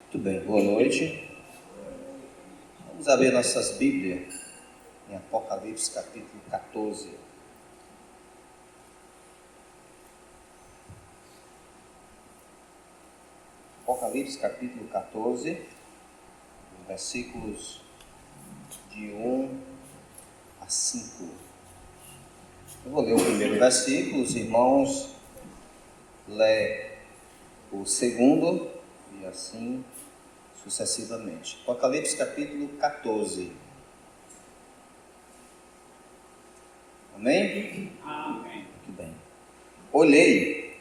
Muito bem, boa noite. Vamos abrir nossas Bíblias em Apocalipse capítulo 14. Apocalipse capítulo 14, versículos de 1 a 5. Eu vou ler o primeiro versículo, os irmãos lê o segundo e assim sucessivamente. Apocalipse capítulo 14. Amém? Amém. Muito bem. Olhei,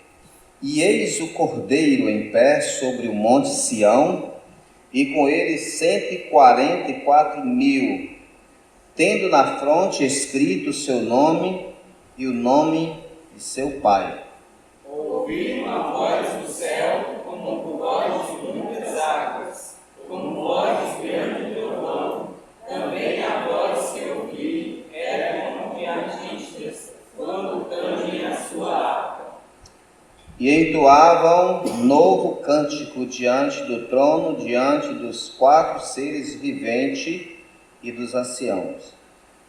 e eis o Cordeiro em pé sobre o monte Sião, e com ele 144.000, tendo na fronte escrito o seu nome e o nome de seu pai. Ouvi uma voz do céu, como voz de muitas águas, como voz de grande trovão. Também a voz que ouvi era como de artistas, quando tangem a sua harpa. E entoavam novo cântico diante do trono, diante dos 4 seres viventes e dos anciãos.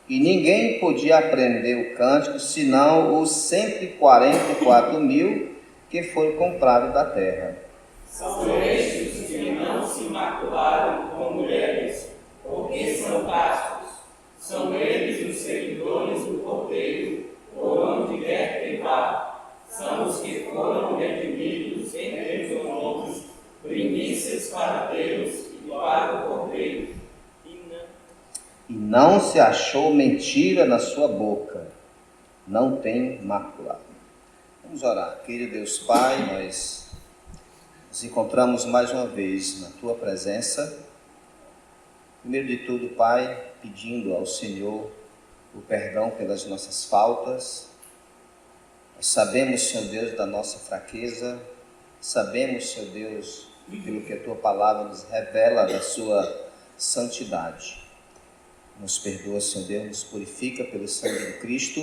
E ninguém podia aprender o cântico, senão os 144.000 que foram comprados da terra. São estes os que não se macularam com mulheres, porque são castos. São eles os seguidores do Cordeiro, por onde quer que vá. São os que foram redimidos entre os homens, primícias para Deus e para o Cordeiro. E não se achou mentira na sua boca, não tem mácula. Vamos orar. Querido Deus Pai, nós nos encontramos mais uma vez na Tua presença. Primeiro de tudo, Pai, pedindo ao Senhor o perdão pelas nossas faltas. Nós sabemos, Senhor Deus, da nossa fraqueza. Sabemos, Senhor Deus, pelo que a Tua palavra nos revela da Sua santidade. Nos perdoa, Senhor Deus, nos purifica pelo sangue de Cristo.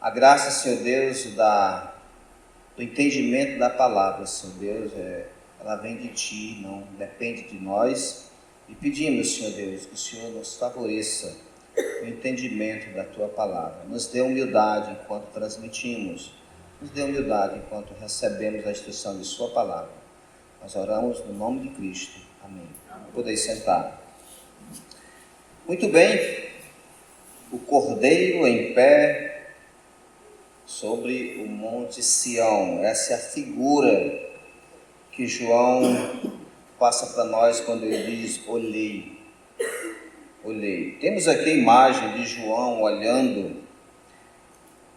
A graça, Senhor Deus, do entendimento da palavra, Senhor Deus, ela vem de Ti, não depende de nós. E pedimos, Senhor Deus, que o Senhor nos favoreça o entendimento da Tua palavra. Nos dê humildade enquanto transmitimos. Nos dê humildade enquanto recebemos a instrução de Sua palavra. Nós oramos no nome de Cristo. Amém. Podeis sentar. Muito bem, o Cordeiro em pé sobre o monte Sião. Essa é a figura que João passa para nós quando ele diz olhei. Olhei. Temos aqui a imagem de João olhando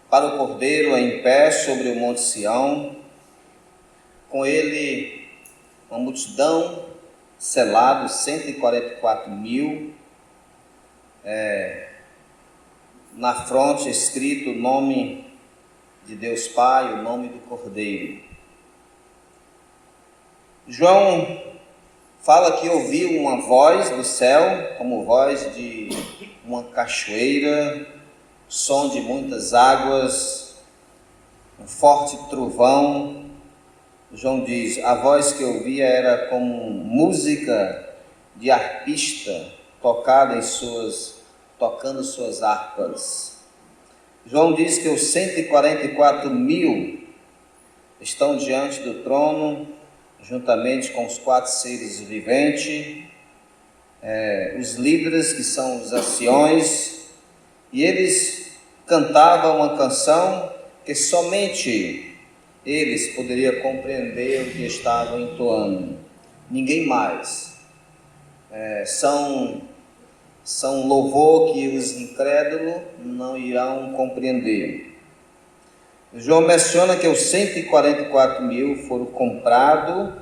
para o Cordeiro em pé sobre o monte Sião, com ele uma multidão selada, 144.000, na fronte escrito o nome de Deus Pai, o nome do Cordeiro. João fala que ouviu uma voz do céu, como voz de uma cachoeira, som de muitas águas, um forte trovão. João diz, a voz que ouvia era como música de arpista tocando suas harpas. João diz que os 144.000 estão diante do trono, juntamente com os 4 seres viventes, os líderes que são os anciões, e eles cantavam uma canção que somente eles poderiam compreender o que estavam entoando, ninguém mais. São louvor que os incrédulos não irão compreender. João menciona que os 144.000 foram comprados,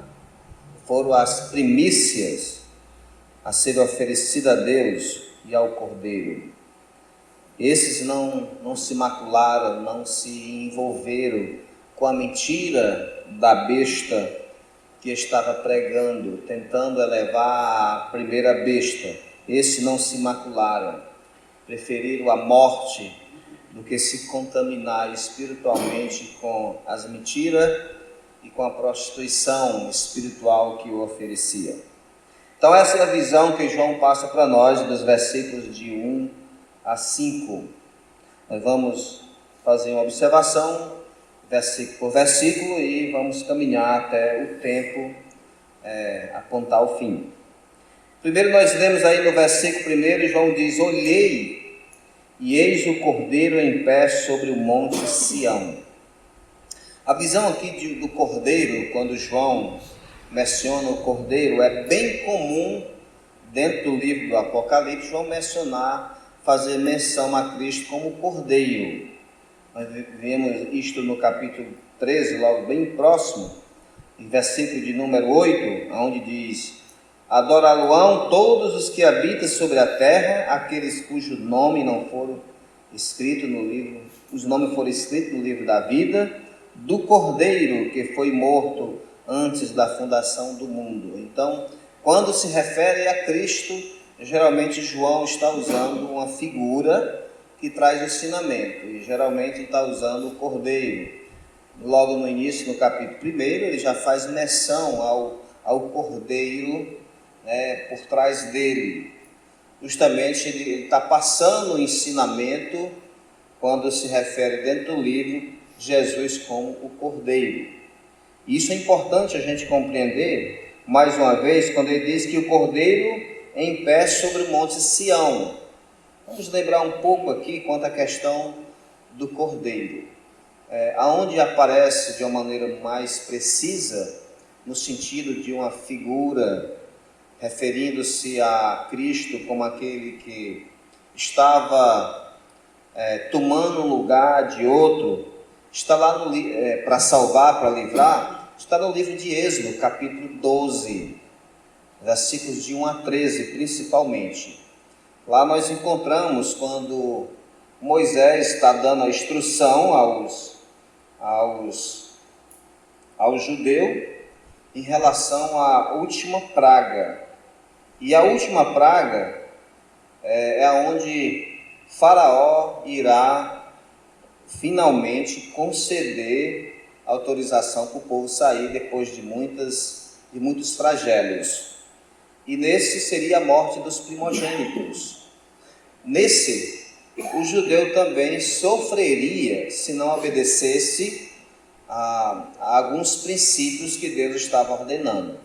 foram as primícias a serem oferecidas a Deus e ao Cordeiro. Esses não se macularam, não se envolveram com a mentira da besta que estava pregando, tentando elevar a primeira besta. Esses não se macularam, preferiram a morte do que se contaminar espiritualmente com as mentiras e com a prostituição espiritual que o oferecia. Então essa é a visão que João passa para nós dos versículos de 1 a 5. Nós vamos fazer uma observação versículo por versículo e vamos caminhar até o tempo apontar o fim. Primeiro nós lemos aí no versículo 1, João diz: olhei e eis o Cordeiro em pé sobre o monte Sião. A visão aqui do Cordeiro, quando João menciona o Cordeiro, é bem comum dentro do livro do Apocalipse, João fazer menção a Cristo como Cordeiro. Nós vemos isto no capítulo 13, logo bem próximo, em versículo de número 8, onde diz: adorá-lo-ão todos os que habitam sobre a terra, aqueles cujo nome não foram escritos no livro, os nomes foram escritos no livro da vida, do Cordeiro que foi morto antes da fundação do mundo. Então, quando se refere a Cristo, geralmente João está usando uma figura que traz ensinamento, e geralmente está usando o Cordeiro. Logo no início, no capítulo 1, ele já faz menção ao Cordeiro, por trás dele. Justamente ele está passando o ensinamento quando se refere dentro do livro Jesus como o Cordeiro. Isso é importante a gente compreender, mais uma vez, quando ele diz que o Cordeiro em pé sobre o monte Sião. Vamos lembrar um pouco aqui quanto à questão do Cordeiro. Aonde aparece de uma maneira mais precisa, no sentido de uma figura referindo-se a Cristo como aquele que estava tomando o lugar de outro, está lá para salvar, para livrar, está no livro de Êxodo, capítulo 12, versículos de 1 a 13, principalmente. Lá nós encontramos quando Moisés está dando a instrução aos judeus em relação à última praga. E a última praga é onde Faraó irá finalmente conceder autorização para o povo sair depois de muitos flagelos. E nesse seria a morte dos primogênitos. Nesse, o judeu também sofreria se não obedecesse a alguns princípios que Deus estava ordenando.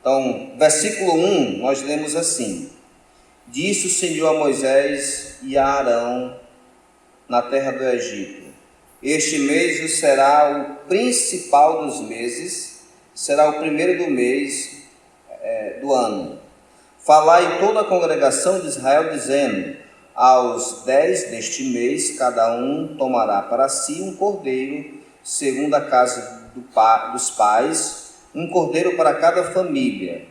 Então, versículo 1, nós lemos assim: disse o Senhor a Moisés e a Arão na terra do Egito: este mês será o principal dos meses, será o primeiro do mês do ano. Falai toda a congregação de Israel, dizendo: aos 10 deste mês, cada um tomará para si um cordeiro, segundo a casa dos pais, um cordeiro para cada família.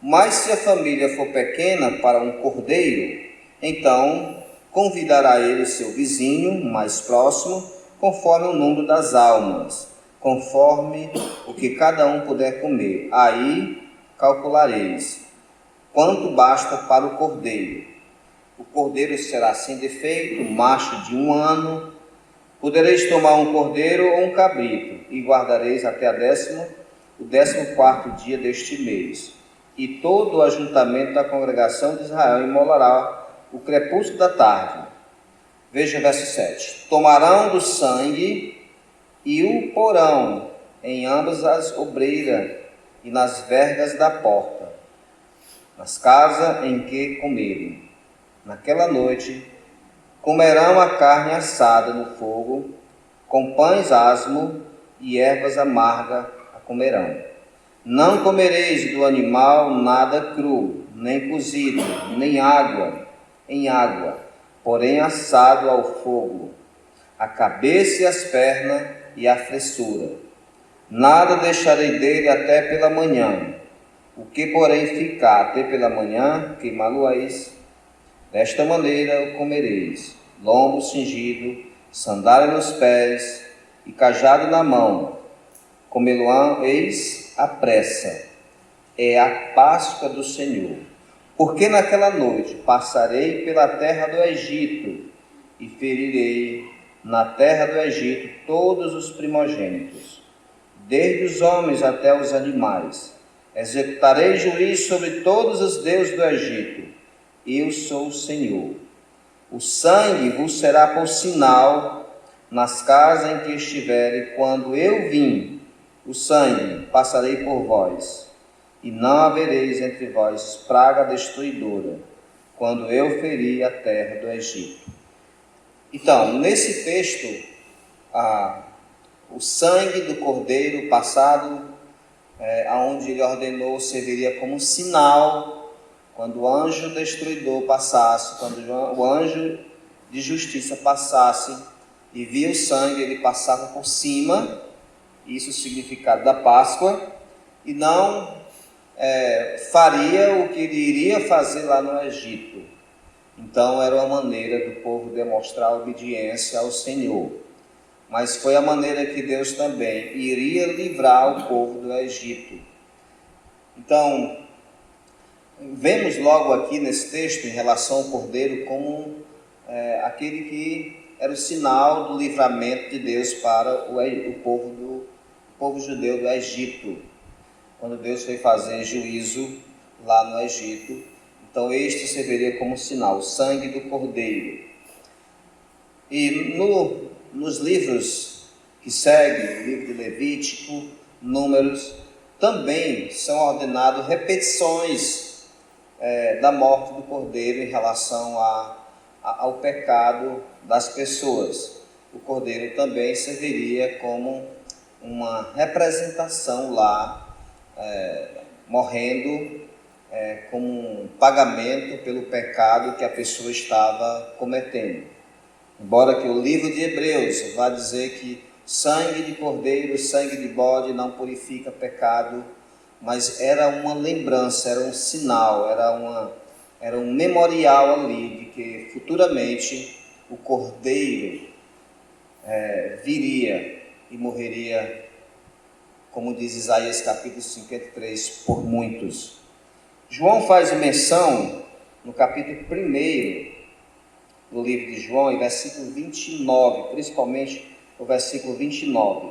Mas se a família for pequena para um cordeiro, então convidará ele seu vizinho mais próximo, conforme o número das almas, conforme o que cada um puder comer. Aí calculareis quanto basta para o cordeiro. O cordeiro será sem defeito, macho de 1 ano. Podereis tomar um cordeiro ou um cabrito, e guardareis até o 14º dia deste mês. E todo o ajuntamento da congregação de Israel imolará o crepúsculo da tarde. Veja o verso 7. Tomarão do sangue e o porão em ambas as obreiras e nas vergas da porta, nas casas em que comerem. Naquela noite comerão a carne assada no fogo, com pães asmos e ervas amargas a comerão. Não comereis do animal nada cru, nem cozido, nem em água, porém assado ao fogo, a cabeça e as pernas e a fressura. Nada deixarei dele até pela manhã. O que, porém, ficar até pela manhã, queimá-lo-eis. Desta maneira o comereis: lombo cingido, sandália nos pés e cajado na mão. Comê-lo-eis à pressa. É a Páscoa do Senhor. Porque naquela noite passarei pela terra do Egito e ferirei na terra do Egito todos os primogênitos, desde os homens até os animais. Executarei juízo sobre todos os deuses do Egito. Eu sou o Senhor. O sangue vos será por sinal nas casas em que estiverem, quando eu vim. O sangue passarei por vós, e não havereis entre vós praga destruidora, quando eu ferir a terra do Egito. Então, nesse texto, o sangue do cordeiro passado, aonde ele ordenou, serviria como sinal quando o anjo destruidor passasse, quando o anjo de justiça passasse e via o sangue, ele passava por cima. Isso é o significado da Páscoa, e não faria o que ele iria fazer lá no Egito. Então era uma maneira do povo demonstrar obediência ao Senhor. Mas foi a maneira que Deus também iria livrar o povo do Egito. Então, vemos logo aqui nesse texto, em relação ao cordeiro, como aquele que era o sinal do livramento de Deus para o povo judeu do Egito, quando Deus foi fazer juízo lá no Egito. Então este serviria como sinal, o sangue do cordeiro. E nos livros que seguem, o livro de Levítico, Números, também são ordenadas repetições da morte do cordeiro em relação ao pecado das pessoas. O cordeiro também serviria como uma representação lá, morrendo como um pagamento pelo pecado que a pessoa estava cometendo. Embora que o livro de Hebreus vá dizer que sangue de cordeiro, sangue de bode não purifica pecado, mas era uma lembrança, era um sinal, era um memorial ali de que futuramente o cordeiro viria e morreria, como diz Isaías capítulo 53, por muitos. João faz menção no capítulo 1 do livro de João, em versículo 29, principalmente o versículo 29.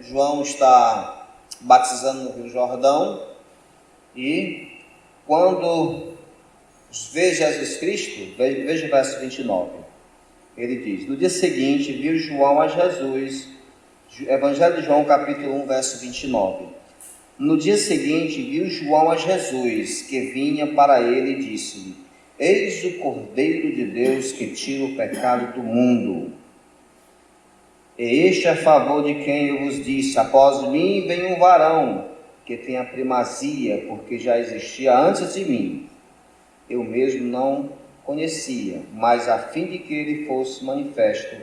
João está batizando no Rio Jordão, e quando vê Jesus Cristo, veja o verso 29, ele diz: no dia seguinte viu João a Jesus, Evangelho de João capítulo 1, verso 29. No dia seguinte viu João a Jesus, que vinha para ele, e disse-lhe: eis o Cordeiro de Deus que tira o pecado do mundo. E este é a favor de quem eu vos disse: após mim vem um varão que tem a primazia, porque já existia antes de mim. Eu mesmo não conhecia, mas a fim de que ele fosse manifesto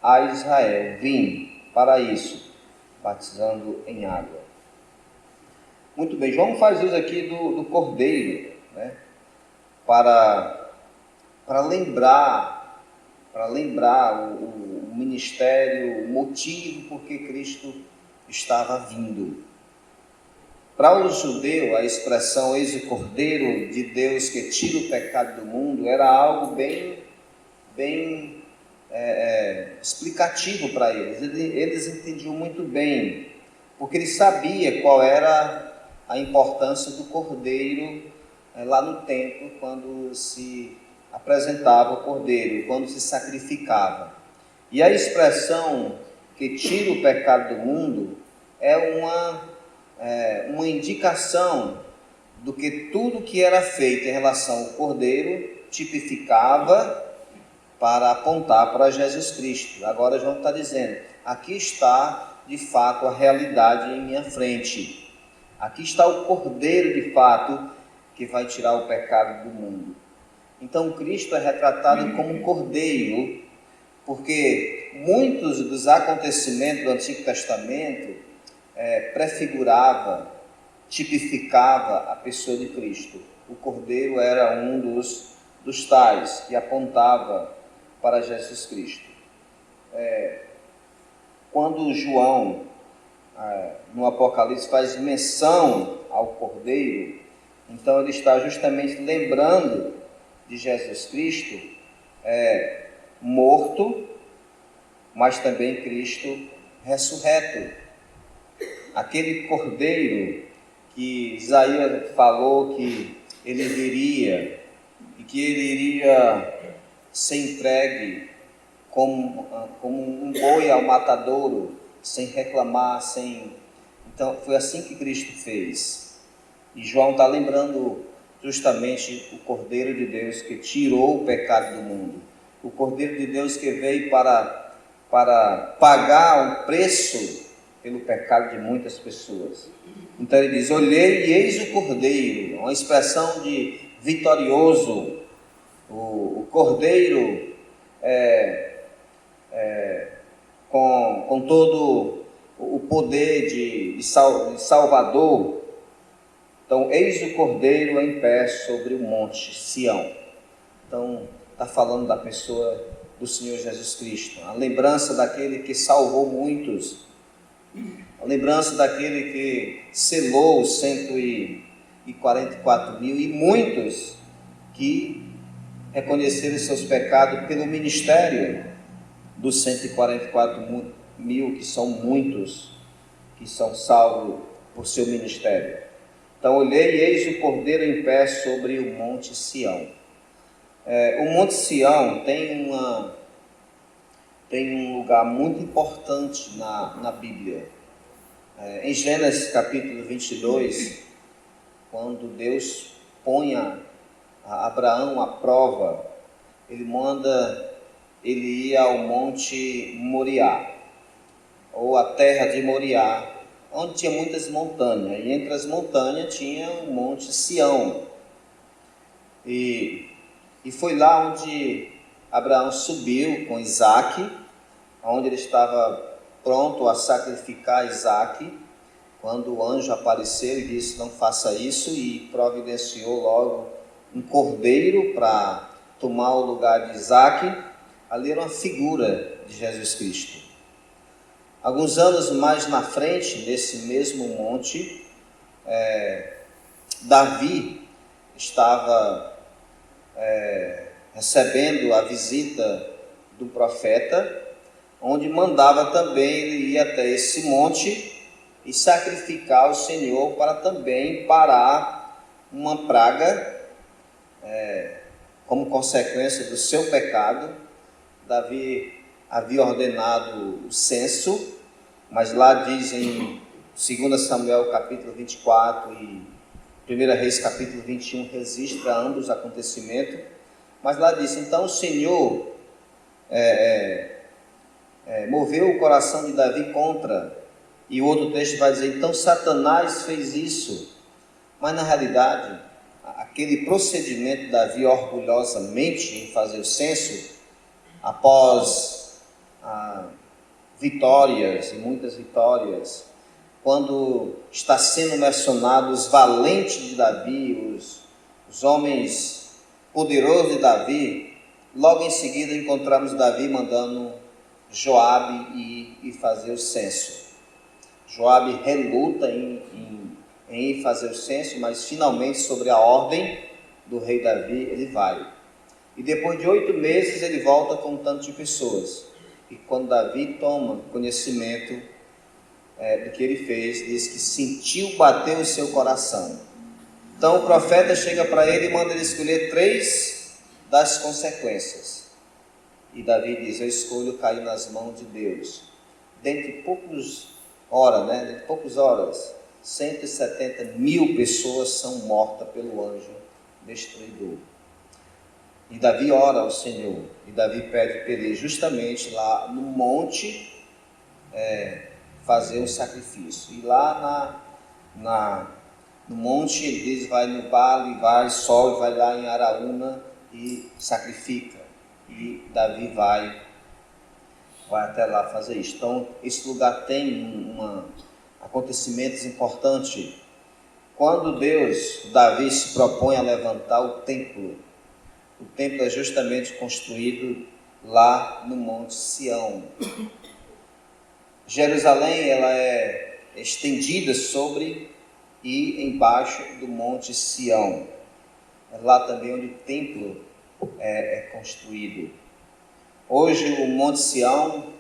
a Israel, vim para isso, batizando em água. Muito bem, João faz uso aqui do cordeiro, né, para lembrar o ministério, o motivo por que Cristo estava vindo. Para o judeu, a expressão eis o Cordeiro de Deus que tira o pecado do mundo era algo bem explicativo para eles. Eles entendiam muito bem, porque eles sabiam qual era a importância do cordeiro lá no templo, quando se apresentava o cordeiro, quando se sacrificava. E a expressão que tira o pecado do mundo é uma indicação do que tudo que era feito em relação ao cordeiro tipificava para apontar para Jesus Cristo. Agora João está dizendo: aqui está de fato a realidade em minha frente. Aqui está o cordeiro de fato que vai tirar o pecado do mundo. Então Cristo é retratado como um cordeiro, porque muitos dos acontecimentos do Antigo Testamento prefigurava, tipificava a pessoa de Cristo. O cordeiro era um dos tais que apontava para Jesus Cristo. Quando João, no Apocalipse, faz menção ao cordeiro, então ele está justamente lembrando de Jesus Cristo morto, mas também Cristo ressurreto. aquele cordeiro que Isaías falou que ele viria e que ele iria ser entregue como um boi ao matadouro, sem reclamar, Então, foi assim que Cristo fez. E João está lembrando justamente o Cordeiro de Deus que tirou o pecado do mundo. O Cordeiro de Deus que veio para pagar um preço pelo pecado de muitas pessoas. Então ele diz: olhei e eis o Cordeiro, uma expressão de vitorioso. O Cordeiro com todo o poder de Salvador. Então, eis o Cordeiro em pé sobre o monte Sião. Então, está falando da pessoa do Senhor Jesus Cristo, a lembrança daquele que salvou muitos, a lembrança daquele que selou os 144 mil e muitos que reconheceram seus pecados pelo ministério dos 144 mil, que são muitos, que são salvos por seu ministério. Então, olhei e eis o Cordeiro em pé sobre o monte Sião. O monte Sião tem um lugar muito importante na Bíblia. Em Gênesis capítulo 22, quando Deus põe a Abraão à prova, ele manda ele ir ao monte Moriá, ou a terra de Moriá, onde tinha muitas montanhas, e entre as montanhas tinha o monte Sião. E foi lá onde Abraão subiu com Isaque, onde ele estava pronto a sacrificar Isaque, quando o anjo apareceu e disse: não faça isso, e providenciou logo um cordeiro para tomar o lugar de Isaque. Ali era uma figura de Jesus Cristo. Alguns anos mais na frente, nesse mesmo monte, Davi estava recebendo a visita do profeta, onde mandava também ele ir até esse monte e sacrificar ao Senhor, para também parar uma praga como consequência do seu pecado. Davi havia ordenado o censo, mas lá diz em 2 Samuel capítulo 24 e 1 Reis capítulo 21 registra ambos os acontecimentos, mas lá diz: então o Senhor moveu o coração de Davi contra, e o outro texto vai dizer: então Satanás fez isso. Mas na realidade, aquele procedimento de Davi orgulhosamente em fazer o censo, após vitórias, e muitas vitórias, quando está sendo mencionado os valentes de Davi, os homens poderosos de Davi, logo em seguida encontramos Davi mandando Joabe ir fazer o censo. Joabe reluta em ir fazer o censo, mas finalmente, sobre a ordem do rei Davi, ele vai. E depois de 8 meses ele volta com um tanto de pessoas. E quando Davi toma conhecimento do que ele fez, diz que sentiu bater o seu coração. Então o profeta chega para ele e manda ele escolher 3 das consequências. E Davi diz: eu escolho cair nas mãos de Deus. Dentro de poucas horas, 170 mil pessoas são mortas pelo anjo destruidor. E Davi ora ao Senhor, e Davi pede para ele justamente lá no monte fazer um sacrifício. E lá no monte ele diz: vai no vale, sobe, vai lá em Araúna e sacrifica. E Davi vai até lá fazer isso. Então esse lugar tem acontecimentos importantes. Quando Davi se propõe a levantar o templo é justamente construído lá no monte Sião. Jerusalém, ela é estendida sobre e embaixo do monte Sião. É lá também onde o templo é construído. Hoje o monte Sião,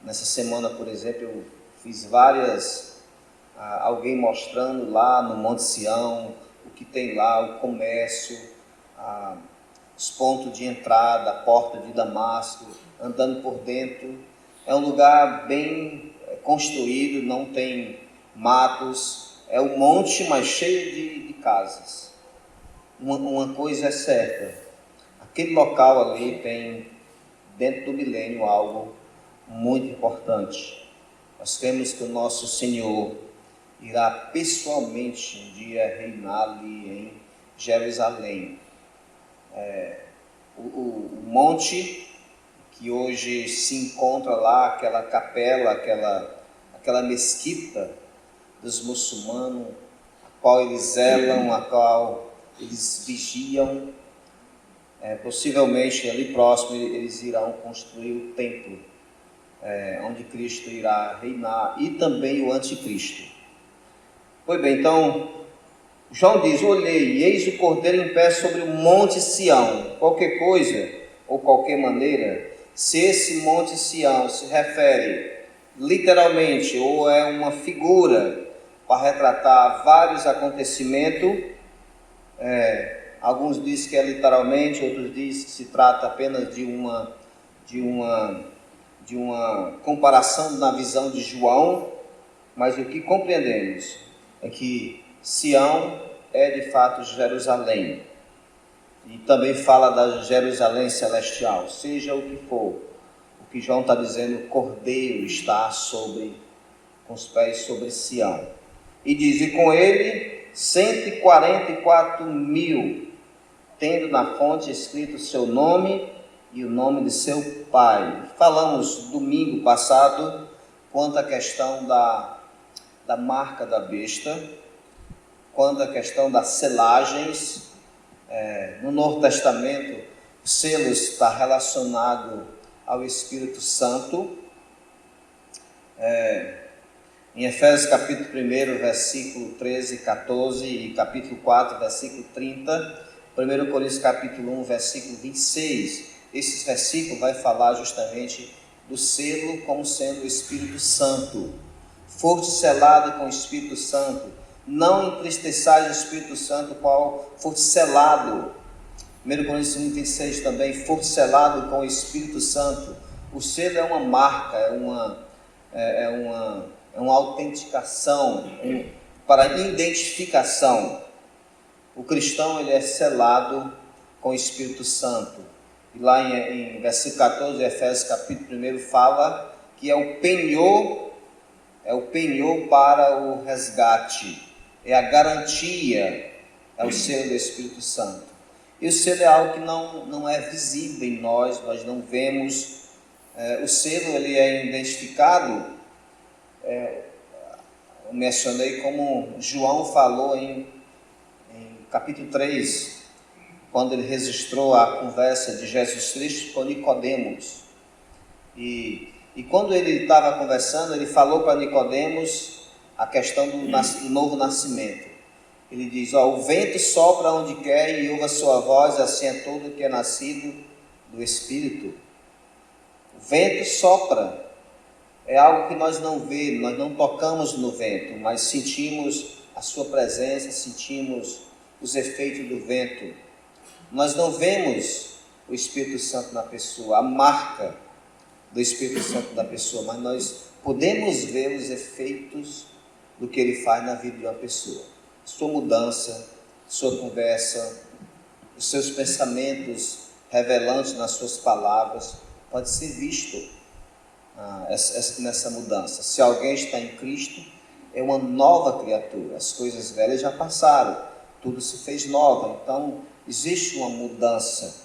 nessa semana, por exemplo, eu fiz alguém mostrando lá no Monte Sião, o que tem lá, o comércio, os pontos de entrada, a porta de Damasco, andando por dentro. É um lugar bem construído, não tem matos, é um monte, mas cheio de casas. Uma coisa é certa, aquele local ali tem, dentro do milênio, algo muito importante. Nós cremos que o nosso Senhor irá pessoalmente um dia reinar ali em Jerusalém. O monte que hoje se encontra lá, aquela capela, aquela mesquita dos muçulmanos, a qual eles zelam, a qual eles vigiam, possivelmente ali próximo eles irão construir o templo, onde Cristo irá reinar, e também o anticristo. Pois bem, então, João diz: olhei, e eis o Cordeiro em pé sobre o monte Sião. Qualquer coisa, ou qualquer maneira, se esse monte Sião se refere literalmente, ou é uma figura para retratar vários acontecimentos, alguns dizem que é literalmente, outros dizem que se trata apenas de uma comparação na visão de João, mas o que compreendemos é que Sião é de fato Jerusalém, e também fala da Jerusalém celestial. Seja o que for, o que João está dizendo, o Cordeiro está com os pés sobre Sião, e diz: e com ele 144.000, tendo na fonte escrito seu nome e o nome de seu pai. Falamos domingo passado quanto à questão da marca da besta, quanto à questão das selagens. No Novo Testamento, o selo está relacionado ao Espírito Santo. Em Efésios capítulo 1, versículo 13 e 14, e capítulo 4, versículo 30, 1 Coríntios capítulo 1, versículo 26, esses versículos vai falar justamente do selo como sendo o Espírito Santo. Foste selado com o Espírito Santo, não entristeçais o Espírito Santo, qual foste selado. 1 Coríntios 1, 26 também, foste selado com o Espírito Santo. O selo é uma marca, é uma autenticação, para identificação. O cristão, ele é selado com o Espírito Santo. E lá em versículo 14 de Efésios capítulo 1 fala que é o penhor para o resgate, é a garantia, é o selo do Espírito Santo. E o selo é algo que não é visível em nós não vemos. O selo, ele é identificado, eu mencionei como João falou em capítulo 3, quando ele registrou a conversa de Jesus Cristo com Nicodemos. E quando ele estava conversando, ele falou para Nicodemos a questão do novo nascimento. Ele diz: o vento sopra onde quer e ouve a sua voz, assim é todo que é nascido do Espírito. O vento sopra, é algo que nós não vemos, nós não tocamos no vento, mas sentimos a sua presença, sentimos os efeitos do vento. Nós não vemos o Espírito Santo na pessoa, a marca do Espírito Santo da pessoa, mas nós podemos ver os efeitos do que ele faz na vida de uma pessoa. Sua mudança, sua conversa, os seus pensamentos revelantes nas suas palavras, pode ser visto nessa mudança. Se alguém está em Cristo, é uma nova criatura, as coisas velhas já passaram, tudo se fez nova. Então existe uma mudança.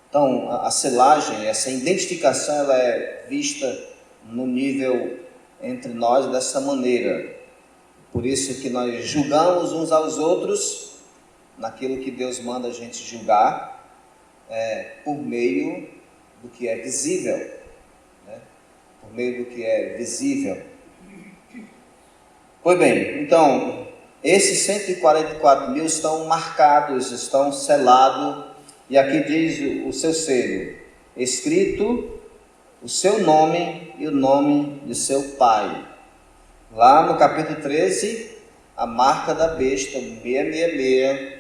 Então a selagem, essa identificação, ela é vista no nível entre nós dessa maneira. Por isso que nós julgamos uns aos outros naquilo que Deus manda a gente julgar, por meio do que é visível, né? Por meio do que é visível. Pois bem, então, esses 144.000 estão marcados, estão selados, e aqui diz o seu selo, escrito o seu nome e o nome de seu pai. Lá no capítulo 13, a marca da besta, o 666,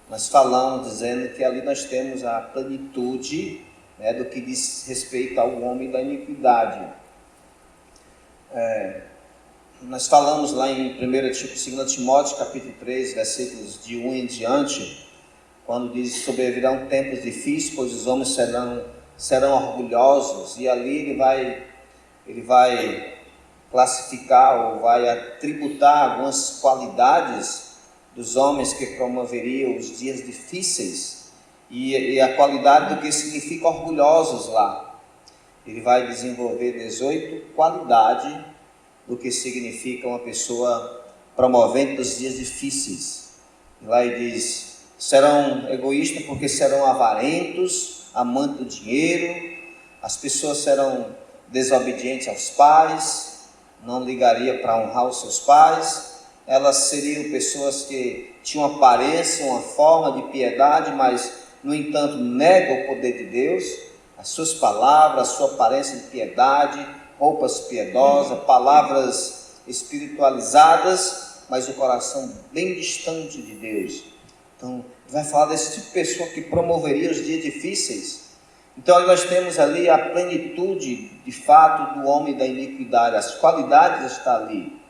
nós falamos, dizendo que ali nós temos a plenitude, né, do que diz respeito ao homem da iniquidade. Nós falamos lá em 2 Timóteo, capítulo 3, versículos de 1 em diante, quando diz: sobrevirão tempos difíceis, pois os homens serão orgulhosos, e ali ele vai classificar ou vai atributar algumas qualidades dos homens que promoveriam os dias difíceis, e a qualidade do que significa orgulhosos lá. Ele vai desenvolver 18 qualidades do que significa uma pessoa promovendo os dias difíceis. E lá ele diz: serão egoístas porque serão avarentos, amantes do dinheiro, as pessoas serão desobedientes aos pais, não ligaria para honrar os seus pais, elas seriam pessoas que tinham aparência, uma forma de piedade, mas no entanto negam o poder de Deus, as suas palavras, a sua aparência de piedade, roupas piedosas, palavras espiritualizadas, mas o coração bem distante de Deus. Então, vai falar desse tipo de pessoa que promoveria os dias difíceis. Então, nós temos ali a plenitude, de fato, do homem da iniquidade. As qualidades estão ali.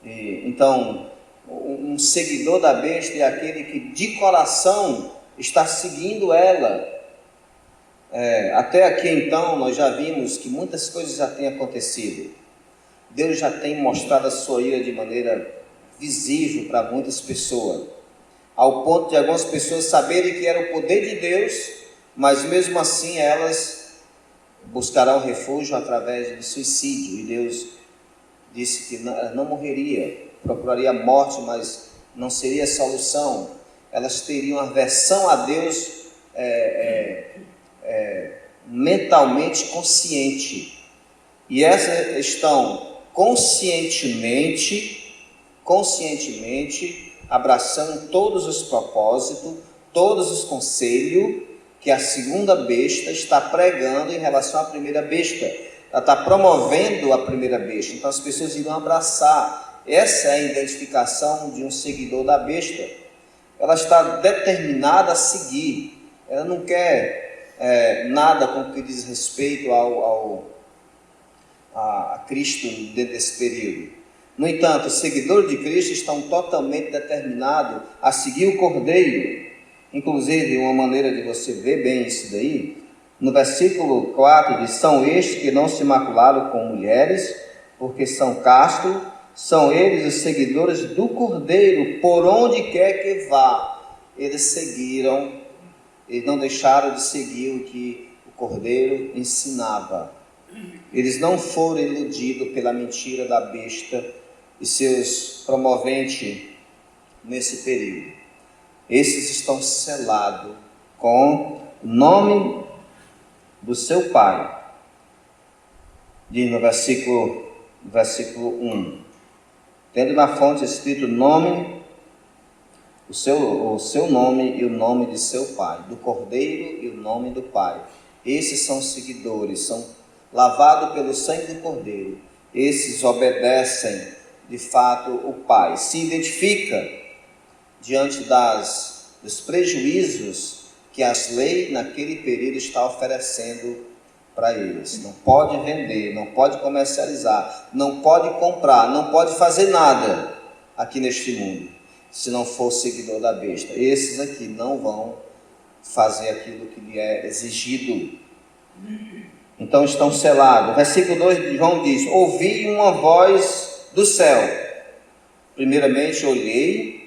Então, um seguidor da besta é aquele que de coração está seguindo ela. Até aqui, então, nós já vimos que muitas coisas já têm acontecido. Deus já tem mostrado a sua ira de maneira visível para muitas pessoas, ao ponto de algumas pessoas saberem que era o poder de Deus, mas mesmo assim elas buscarão refúgio através do suicídio. E Deus disse que não morreria, procuraria a morte, mas não seria a solução. Elas teriam aversão a Deus mentalmente consciente. E essas estão conscientemente abraçando todos os propósitos, todos os conselhos que a segunda besta está pregando em relação à primeira besta. Ela está promovendo a primeira besta, então as pessoas irão abraçar. Essa é a identificação de um seguidor da besta. Ela está determinada a seguir, ela não quer nada com o que diz respeito a Cristo dentro desse período. No entanto, os seguidores de Cristo estão totalmente determinados a seguir o Cordeiro. Inclusive, uma maneira de você ver bem isso daí, no versículo 4 diz: são estes que não se macularam com mulheres, porque são castos, são eles os seguidores do Cordeiro, por onde quer que vá. Eles seguiram, eles não deixaram de seguir o que o Cordeiro ensinava. Eles não foram iludidos pela mentira da besta e seus promoventes nesse período. Esses estão selados com o nome do seu Pai. Diz no versículo 1: tendo na fonte escrito nome, o seu nome e o nome de seu Pai, do Cordeiro e o nome do Pai. Esses são seguidores, são lavados pelo sangue do Cordeiro. Esses obedecem de fato o Pai. Se identifica diante dos prejuízos que as leis naquele período estão oferecendo para eles. Não pode vender, não pode comercializar, não pode comprar, não pode fazer nada aqui neste mundo, se não for seguidor da besta. Esses aqui não vão fazer aquilo que lhe é exigido. Então estão selados. Versículo 2 de João diz: ouvi uma voz do céu. Primeiramente olhei,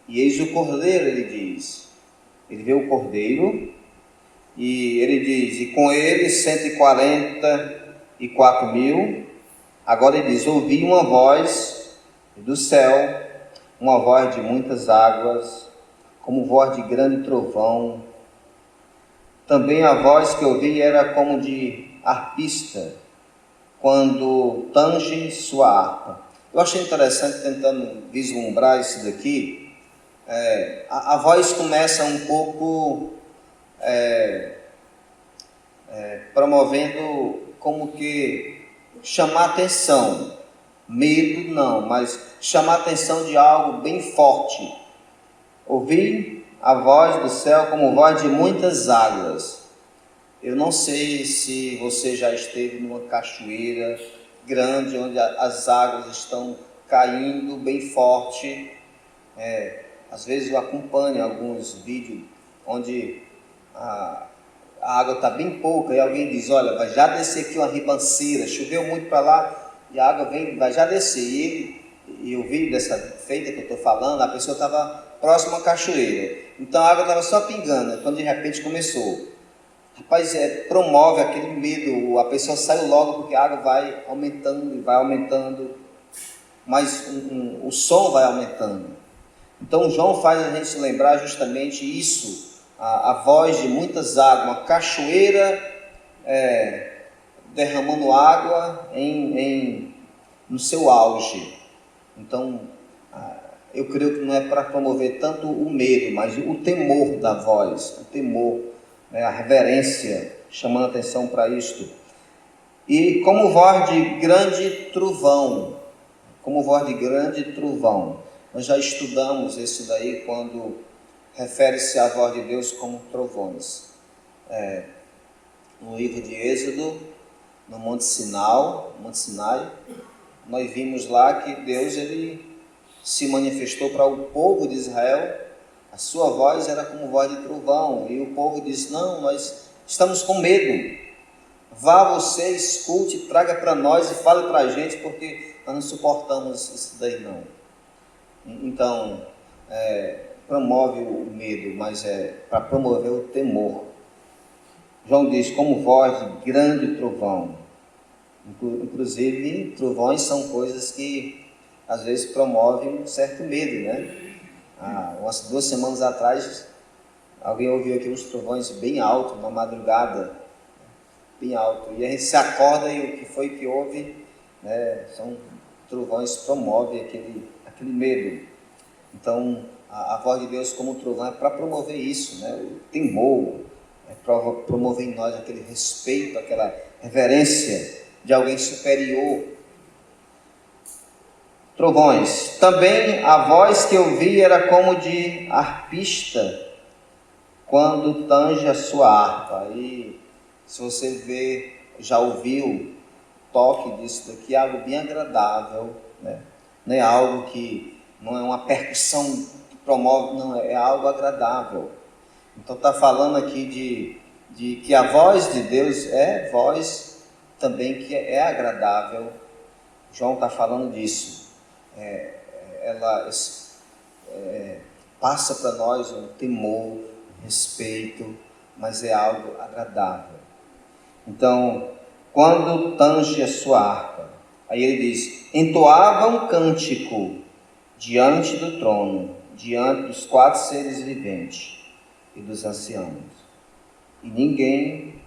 e eis o Cordeiro, ele diz. Ele vê o Cordeiro, e ele diz: e com ele 144.000. Agora ele diz: ouvi uma voz do céu, uma voz de muitas águas, como voz de grande trovão. Também a voz que ouvi era como de harpista, quando tange sua harpa. Eu achei interessante, tentando vislumbrar isso daqui. A voz começa um pouco promovendo como que chamar atenção, medo não, mas chamar atenção de algo bem forte. Ouvi a voz do céu como voz de muitas águas. Eu não sei se você já esteve numa cachoeira grande, onde as águas estão caindo bem forte. Às vezes eu acompanho alguns vídeos onde a água está bem pouca e alguém diz, olha, vai já descer aqui uma ribanceira, choveu muito para lá e a água vai já descer. E o vídeo dessa feita que eu estou falando, a pessoa estava próxima à cachoeira, então a água estava só pingando, quando de repente começou. Rapaz, promove aquele medo, a pessoa sai logo porque a água vai aumentando e vai aumentando, mas o som vai aumentando. Então João faz a gente lembrar justamente isso, a voz de muitas águas, uma cachoeira derramando água no seu auge. Então, eu creio que não é para promover tanto o medo, mas o temor da voz, o temor, a reverência, chamando atenção para isto. E como voz de grande trovão, nós já estudamos isso daí quando refere-se à voz de Deus como trovões. No livro de Êxodo, no Monte Sinai, nós vimos lá que Deus ele se manifestou para o povo de Israel. A sua voz era como voz de trovão, e o povo disse, não, nós estamos com medo, vá você, escute, traga para nós e fale para a gente, porque nós não suportamos isso daí não. Então, promove o medo, mas para promover o temor. João diz, como voz de grande trovão. Inclusive, trovões são coisas que às vezes promovem um certo medo, né? Umas 2 semanas atrás, alguém ouviu aqui uns trovões bem altos, na madrugada, bem alto, e a gente se acorda e o que foi que houve, né? São trovões que promovem aquele medo. Então, a voz de Deus como trovão é para promover isso, né? O temor, para promover em nós aquele respeito, aquela reverência de alguém superior. Trovões. Também a voz que eu vi era como de arpista quando tange a sua harpa. E se você já ouviu o toque disso daqui, é algo bem agradável, né? Não é algo que não é uma percussão que promove, não, é algo agradável. Então está falando aqui de que a voz de Deus é voz também que é agradável. João está falando disso. Ela passa para nós um temor, um respeito, mas é algo agradável. Então, quando tange a sua harpa, aí ele diz, entoava um cântico diante do trono, diante dos 4 seres viventes e dos anciãos. E ninguém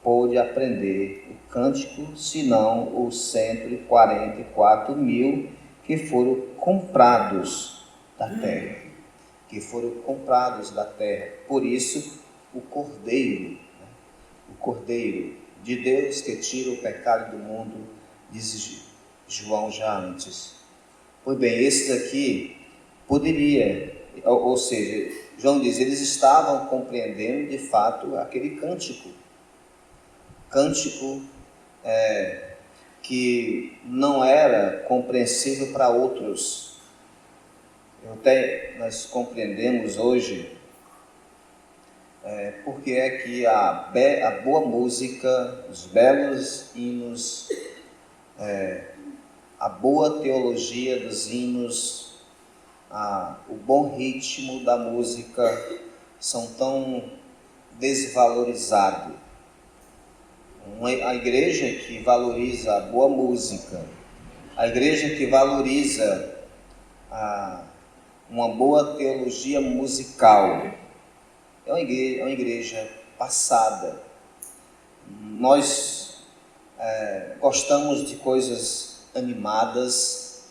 pôde aprender o cântico, senão os 144.000 que foram comprados da terra. Por isso, o Cordeiro de Deus que tira o pecado do mundo, diz João já antes. Pois bem, esse daqui poderia, ou seja, João diz, eles estavam compreendendo de fato aquele cântico que não era compreensível para outros. Nós compreendemos hoje porque é que a boa música, os belos hinos, a boa teologia dos hinos, o bom ritmo da música são tão desvalorizados. A igreja que valoriza a boa música, a igreja que valoriza uma boa teologia musical, é uma igreja passada. Nós gostamos de coisas animadas,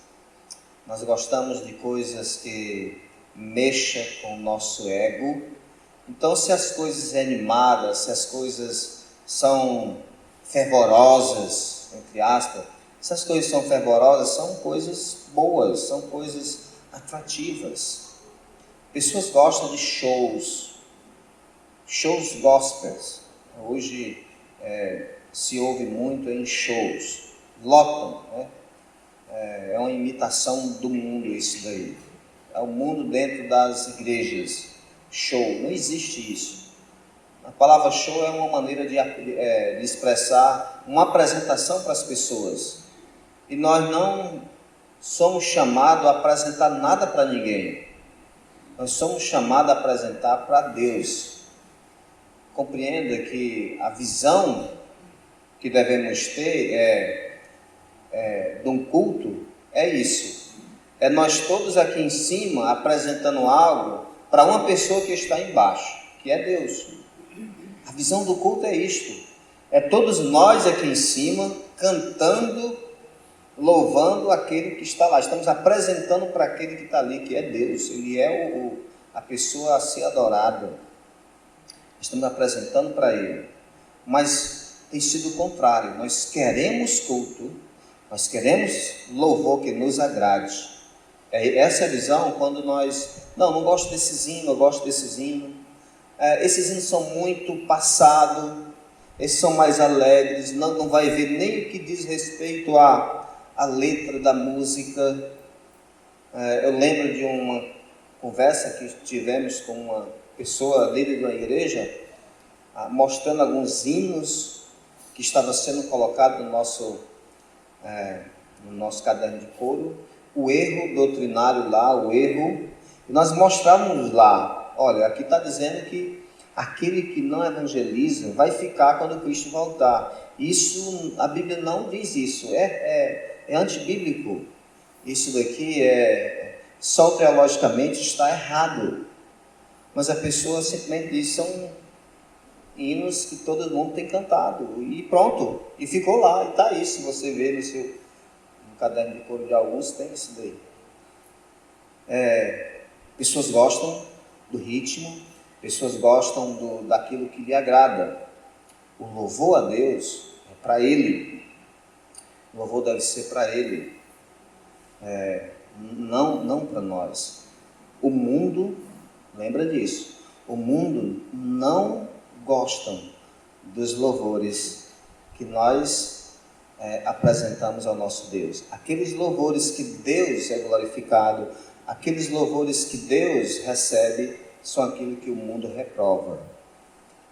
nós gostamos de coisas que mexam com o nosso ego. Então, se as coisas são animadas, se as coisas são fervorosas, entre aspas. Essas coisas são fervorosas, são coisas boas, são coisas atrativas. Pessoas gostam de shows gospels. Hoje se ouve muito em shows, lotam, né? É uma imitação do mundo isso daí. É o mundo dentro das igrejas. Show, não existe isso. A palavra show é uma maneira de expressar uma apresentação para as pessoas. E nós não somos chamados a apresentar nada para ninguém. Nós somos chamados a apresentar para Deus. Compreenda que a visão que devemos ter de um culto é isso. É nós todos aqui em cima apresentando algo para uma pessoa que está embaixo, que é Deus. A visão do culto é isto. É todos nós aqui em cima cantando, louvando aquele que está lá. Estamos apresentando para aquele que está ali, que é Deus. Ele é a pessoa a ser adorada. Estamos apresentando para Ele. Mas tem sido o contrário. Nós queremos culto, nós queremos louvor que nos agrade. Essa é a visão quando nós... Não gosto desses hinos, eu gosto desses hinos. Esses hinos são muito passados, esses são mais alegres, não vai ver nem o que diz respeito à letra da música. Eu lembro de uma conversa que tivemos com uma pessoa líder de uma igreja, mostrando alguns hinos que estavam sendo colocados no nosso caderno de coro, o erro doutrinário lá, e nós mostrávamos lá, olha, aqui está dizendo que aquele que não evangeliza vai ficar quando Cristo voltar. Isso, a Bíblia não diz isso, é antibíblico. Isso daqui só teologicamente está errado. Mas a pessoa simplesmente diz, são hinos que todo mundo tem cantado, e pronto, e ficou lá, e está aí, se você vê no caderno de coro de alguns, tem isso daí. Pessoas gostam do ritmo, pessoas gostam daquilo que lhe agrada. O louvor a Deus é para Ele, o louvor deve ser para Ele, não para nós. O mundo, lembra disso, o mundo não gosta dos louvores que nós apresentamos ao nosso Deus. Aqueles louvores que Deus é glorificado, aqueles louvores que Deus recebe, são aquilo que o mundo reprova.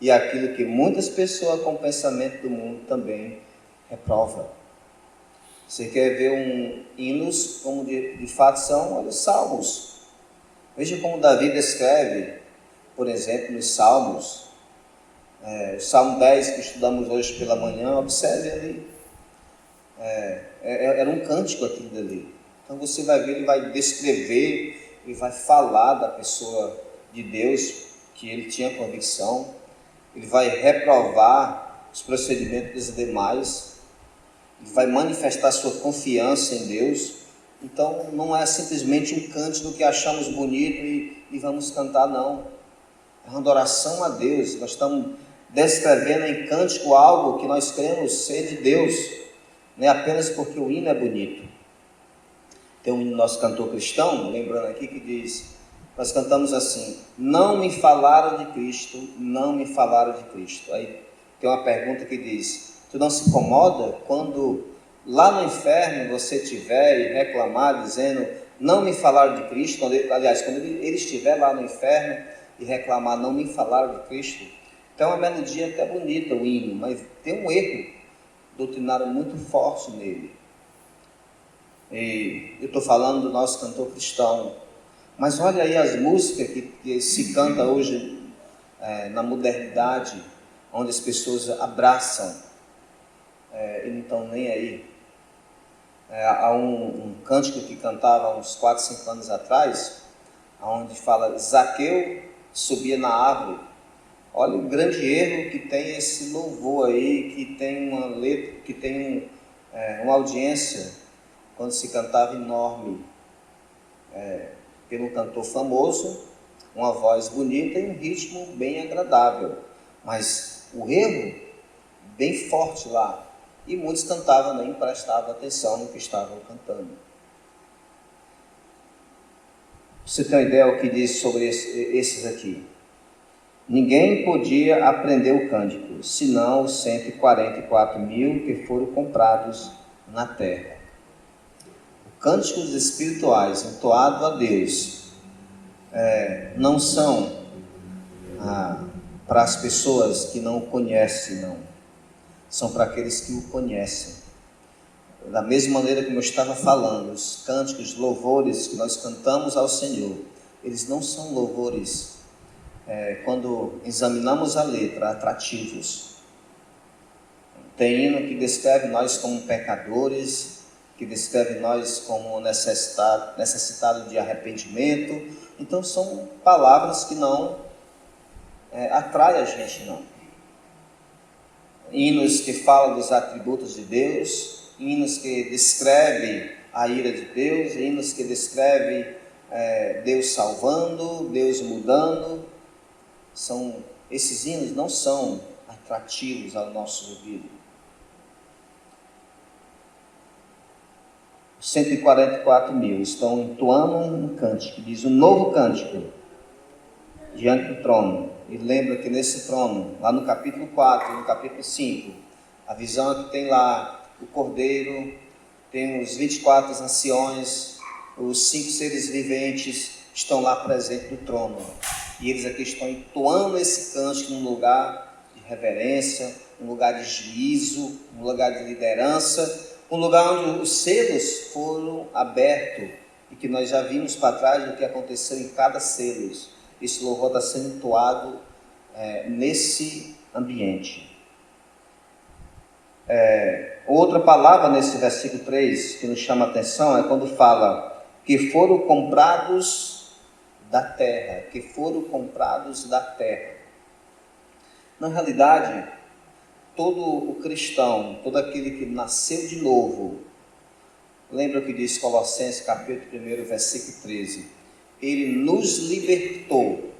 E aquilo que muitas pessoas com o pensamento do mundo também reprova. Você quer ver hinos como de fato são? Olha os salmos. Veja como Davi descreve, por exemplo, nos salmos. O Salmo 10 que estudamos hoje pela manhã, observe ali. Era um cântico aquilo dali. Então você vai ver, ele vai descrever, ele vai falar da pessoa de Deus, que ele tinha convicção, ele vai reprovar os procedimentos dos demais, ele vai manifestar sua confiança em Deus. Então não é simplesmente um cântico que achamos bonito e vamos cantar, não. É uma adoração a Deus. Nós estamos descrevendo em cântico algo que nós queremos ser de Deus, não é apenas porque o hino é bonito. Tem um hino nosso cantor cristão, lembrando aqui, que diz, nós cantamos assim: não me falaram de Cristo, não me falaram de Cristo. Aí tem uma pergunta que diz, tu não se incomoda quando lá no inferno você estiver e reclamar dizendo, não me falaram de Cristo, quando ele estiver lá no inferno e reclamar, não me falaram de Cristo? Então é uma melodia até bonita o hino, mas tem um erro doutrinário muito forte nele. E eu estou falando do nosso cantor cristão, mas olha aí as músicas que se canta hoje na modernidade, onde as pessoas abraçam e não estão nem aí. Há um cântico que cantava há uns 4, 5 anos atrás, onde fala, Zaqueu subia na árvore. Olha o grande erro que tem esse louvor aí, que tem uma letra, que tem uma audiência, quando se cantava enorme, pelo cantor famoso, uma voz bonita e um ritmo bem agradável. Mas o erro bem forte lá. E muitos cantavam, nem prestavam atenção no que estavam cantando. Você tem uma ideia o que diz sobre esses aqui? Ninguém podia aprender o cântico, senão os 144.000 que foram comprados na terra. Cânticos espirituais entoados a Deus não são para as pessoas que não o conhecem, não. São para aqueles que o conhecem. Da mesma maneira como eu estava falando, os cânticos, louvores que nós cantamos ao Senhor, eles não são louvores, quando examinamos a letra, atrativos. Tem hino que descreve nós como pecadores, que descreve nós como necessitado de arrependimento. Então são palavras que não atraem a gente, não. Hinos que falam dos atributos de Deus, hinos que descrevem a ira de Deus, hinos que descrevem Deus salvando, Deus mudando. Esses hinos não são atrativos ao nosso ouvido. 144.000 estão entoando um cântico, diz um novo cântico, diante do trono. E lembra que nesse trono, lá no capítulo 4, no capítulo 5, a visão é que tem lá o Cordeiro, tem os 24 anciões, os 5 seres viventes estão lá presentes no trono. E eles aqui estão entoando esse cântico num lugar de reverência, um lugar de juízo, um lugar de liderança, um lugar onde os selos foram abertos e que nós já vimos para trás o que aconteceu em cada selo. Esse louvor está sendo entoado nesse ambiente. Outra palavra nesse versículo 3 que nos chama a atenção é quando fala que foram comprados da terra, que foram comprados da terra. Na realidade, todo o cristão, todo aquele que nasceu de novo, lembra o que diz Colossenses capítulo 1, versículo 13, ele nos libertou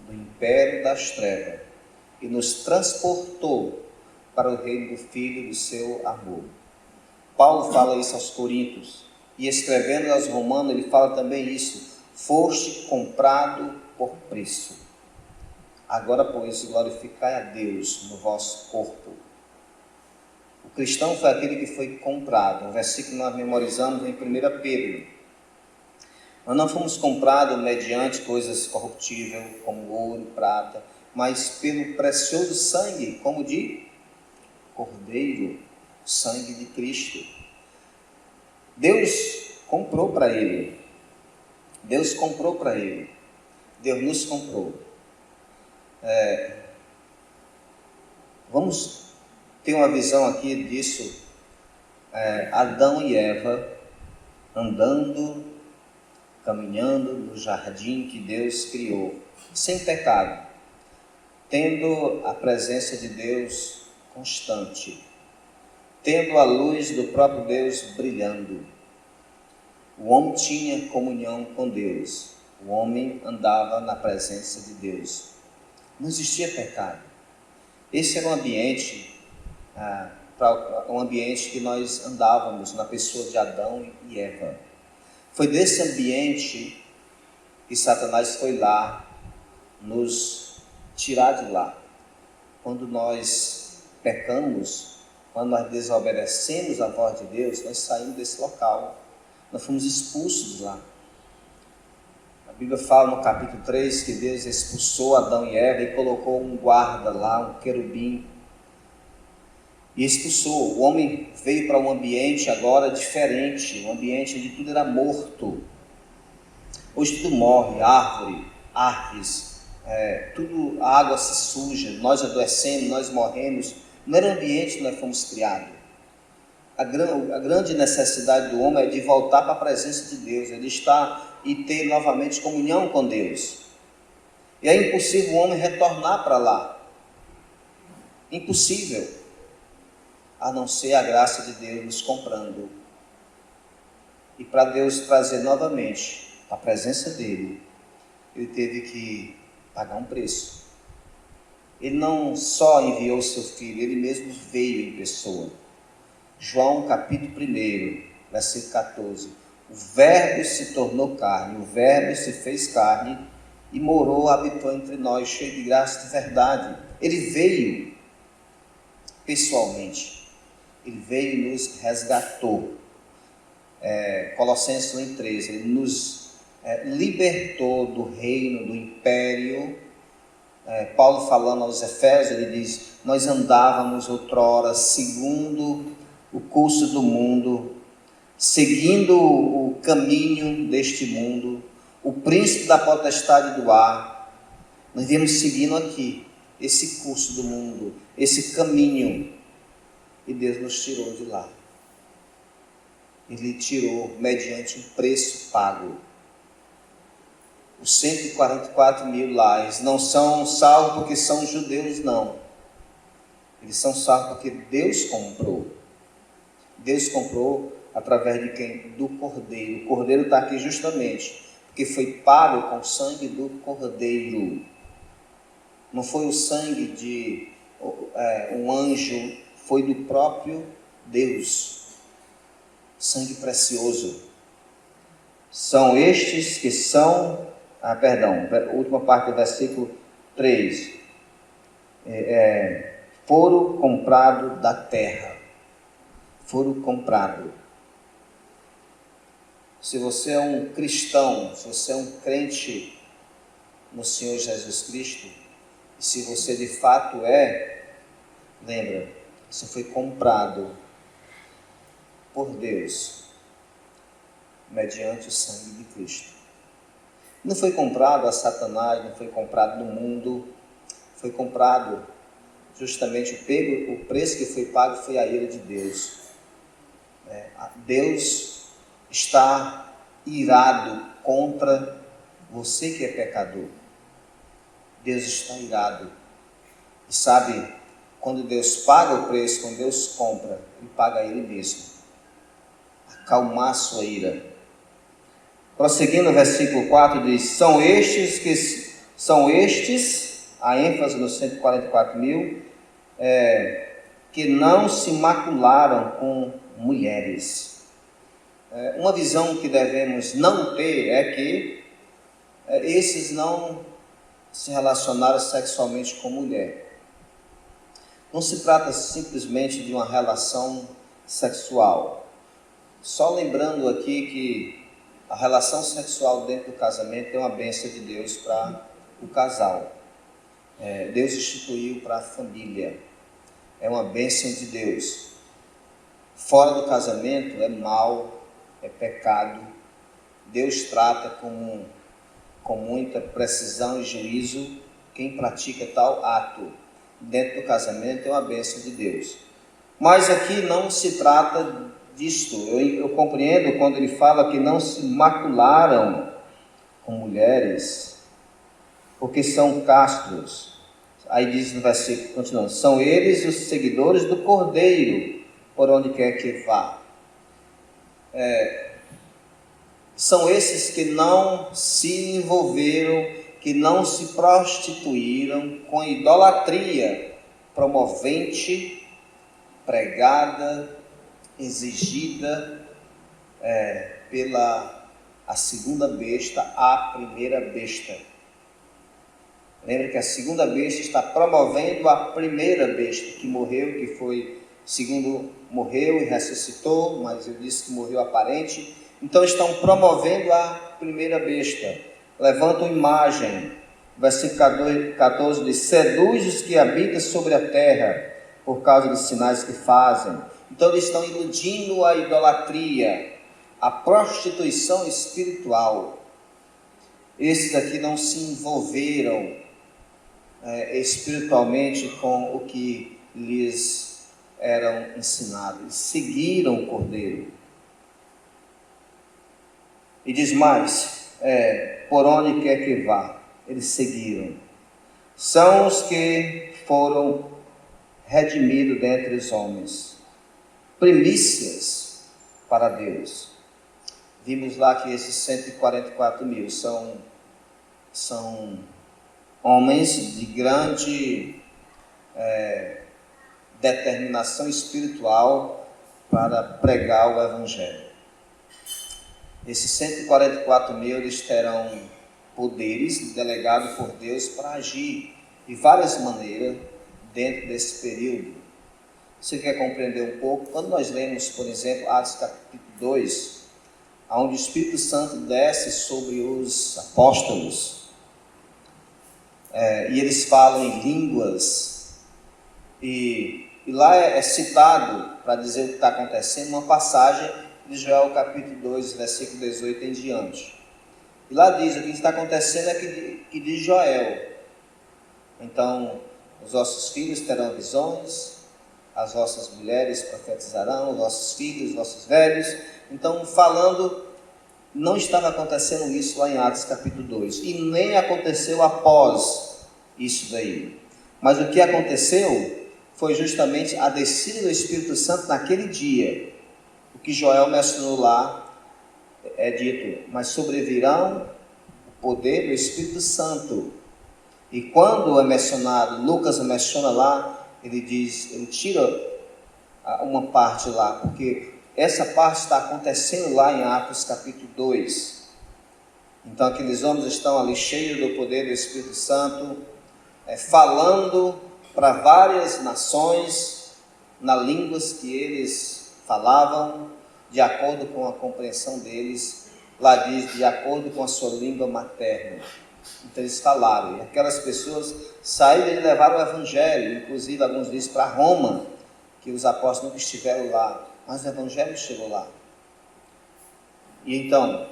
do império das trevas e nos transportou para o reino do Filho do seu amor. Paulo fala isso aos Coríntios, e escrevendo aos Romanos ele fala também isso: foste comprado por preço. Agora, pois, glorificai a Deus no vosso corpo. O cristão foi aquele que foi comprado. Um versículo que nós memorizamos em 1 Pedro. Nós não fomos comprados mediante coisas corruptíveis, como ouro, prata, mas pelo precioso sangue, como de Cordeiro, sangue de Cristo. Deus comprou para ele. Deus comprou para ele. Deus nos comprou. Vamos ter uma visão aqui disso. Adão e Eva andando, caminhando no jardim que Deus criou, sem pecado, tendo a presença de Deus constante, tendo a luz do próprio Deus brilhando. O homem tinha comunhão com Deus, o homem andava na presença de Deus. Não existia pecado. Esse era um ambiente, um ambiente que nós andávamos na pessoa de Adão e Eva. Foi desse ambiente que Satanás foi lá nos tirar de lá. Quando nós pecamos, quando nós desobedecemos a voz de Deus, nós saímos desse local. Nós fomos expulsos de lá. A Bíblia fala no capítulo 3 que Deus expulsou Adão e Eva e colocou um guarda lá, um querubim. E expulsou. O homem veio para um ambiente agora diferente, um ambiente onde tudo era morto. Hoje tudo morre, árvores, tudo, a água se suja, nós adoecemos, nós morremos. Não era o ambiente que nós fomos criados. A grande necessidade do homem é de voltar para a presença de Deus, ele está e ter novamente comunhão com Deus. E é impossível o homem retornar para lá. Impossível. A não ser a graça de Deus nos comprando. E para Deus trazer novamente a presença dele, ele teve que pagar um preço. Ele não só enviou o seu Filho, Ele mesmo veio em pessoa. João capítulo 1, versículo 14. O Verbo se tornou carne, o Verbo se fez carne e morou, habitou entre nós, cheio de graça e de verdade. Ele veio pessoalmente, Ele veio e nos resgatou. Colossenses 1,13, Ele nos libertou do reino, do império. Paulo falando aos Efésios, ele diz: nós andávamos outrora segundo o curso do mundo, seguindo o caminho deste mundo, o príncipe da potestade do ar. Nós viemos seguindo aqui esse curso do mundo, esse caminho, e Deus nos tirou de lá. Ele tirou mediante um preço pago. Os 144 mil lá, eles não são salvos porque são judeus, não. Eles são salvos porque Deus comprou. Deus comprou através de quem? Do Cordeiro. O Cordeiro está aqui justamente porque foi pago com o sangue do Cordeiro. Não foi o sangue de um anjo, foi do próprio Deus. Sangue precioso. São estes que são... última parte do versículo 3. Foram comprados da terra. Foram comprados. Se você é um cristão, se você é um crente no Senhor Jesus Cristo, e se você de fato lembra, você foi comprado por Deus, mediante o sangue de Cristo. Não foi comprado a Satanás, não foi comprado no mundo, foi comprado justamente o preço que foi pago foi a ira de Deus. Deus está irado contra você que é pecador. Deus está irado. E sabe, quando Deus paga o preço, quando Deus compra, Ele paga Ele mesmo. Acalmar sua ira. Prosseguindo o versículo 4, diz: são estes, a ênfase nos 144 mil, que não se macularam com mulheres. Uma visão que devemos não ter é que esses não se relacionaram sexualmente com mulher. Não se trata simplesmente de uma relação sexual. Só lembrando aqui que a relação sexual dentro do casamento é uma bênção de Deus para o casal. Deus instituiu para a família. É uma bênção de Deus. Fora do casamento é mal, é pecado. Deus trata com muita precisão e juízo quem pratica tal ato. Dentro do casamento é uma bênção de Deus. Mas aqui não se trata disto. Eu compreendo quando ele fala que não se macularam com mulheres, porque são castos. Aí diz no versículo, continuando: são eles os seguidores do Cordeiro, por onde quer que vá. São esses que não se envolveram, que não se prostituíram com idolatria promovente, pregada, exigida pela a segunda besta, a primeira besta. Lembra que a segunda besta está promovendo a primeira besta que morreu, que foi, segundo, morreu e ressuscitou, mas eu disse que morreu aparente. Então estão promovendo a primeira besta. Levantam imagem. Versículo 14 diz: seduz os que habitam sobre a terra por causa dos sinais que fazem. Então eles estão iludindo a idolatria, a prostituição espiritual. Esses aqui não se envolveram espiritualmente com o que lhes eram ensinados. Eles seguiram o Cordeiro. E diz mais, por onde quer que vá, eles seguiram. São os que foram redimidos dentre os homens, primícias para Deus. Vimos lá que esses 144 mil são homens de grande determinação espiritual para pregar o Evangelho. Esses 144 mil, eles terão poderes delegados por Deus para agir de várias maneiras dentro desse período. Você quer compreender um pouco? Quando nós lemos, por exemplo, Atos capítulo 2, onde o Espírito Santo desce sobre os apóstolos, e eles falam em línguas, e lá é citado, para dizer o que está acontecendo, uma passagem de Joel capítulo 2, versículo 18 em diante. E lá diz, o que está acontecendo é que diz Joel. Então, os vossos filhos terão visões, as vossas mulheres profetizarão, os vossos filhos, os vossos velhos. Então, falando, não estava acontecendo isso lá em Atos capítulo 2, e nem aconteceu após isso daí. Mas o que aconteceu foi justamente a descida do Espírito Santo naquele dia. O que Joel mencionou lá é dito, mas sobrevirão o poder do Espírito Santo. E quando é mencionado, Lucas menciona lá, ele diz, ele tira uma parte lá, porque essa parte está acontecendo lá em Atos capítulo 2. Então aqueles homens estão ali cheios do poder do Espírito Santo, falando para várias nações, nas línguas que eles falavam, de acordo com a compreensão deles. Lá diz, de acordo com a sua língua materna. Então eles falaram, e aquelas pessoas saíram e levaram o Evangelho, inclusive alguns dizem para Roma, que os apóstolos nunca estiveram lá, mas o Evangelho chegou lá. E então,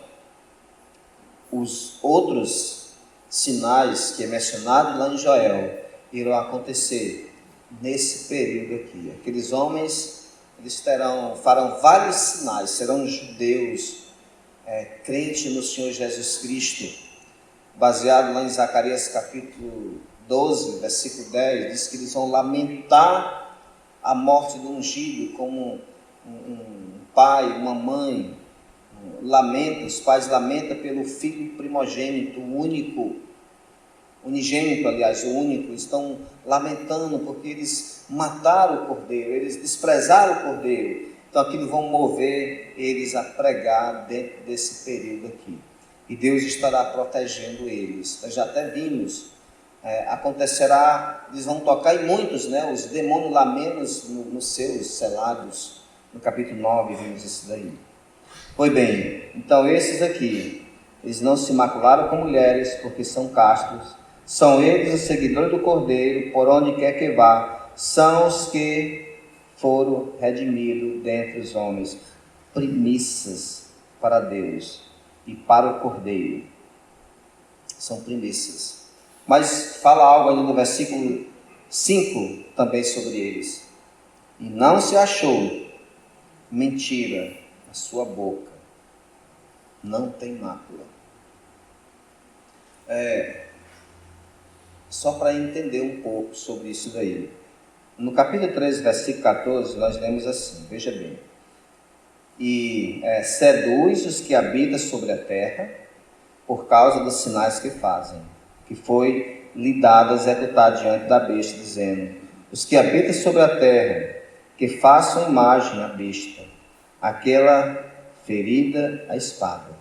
os outros sinais que é mencionado lá em Joel irão acontecer nesse período aqui. Aqueles homens, eles farão vários sinais, serão judeus, crentes no Senhor Jesus Cristo, baseado lá em Zacarias capítulo 12, versículo 10, diz que eles vão lamentar a morte do ungido, como um pai, uma mãe lamenta, os pais lamentam pelo filho primogênito, unigênito, aliás, o único, estão lamentando porque eles mataram o cordeiro, eles desprezaram o cordeiro. Então aquilo vão mover eles a pregar dentro desse período aqui. E Deus estará protegendo eles. Nós já até vimos, acontecerá, eles vão tocar em muitos, os demônios lá menos nos seus selados. No capítulo 9 vimos isso daí. Pois bem, então esses aqui, eles não se macularam com mulheres, porque são castos. São eles os seguidores do Cordeiro, por onde quer que vá. São os que foram redimidos dentre os homens. Primícias para Deus e para o Cordeiro. São primícias. Mas fala algo ali no versículo 5 também sobre eles. E não se achou mentira na sua boca. Não tem mácula. Só para entender um pouco sobre isso daí. No capítulo 13, versículo 14, nós lemos assim, veja bem. E seduz os que habitam sobre a terra, por causa dos sinais que fazem, que foi lhe dado executar diante da besta, dizendo, os que habitam sobre a terra, que façam imagem à besta, aquela ferida a espada.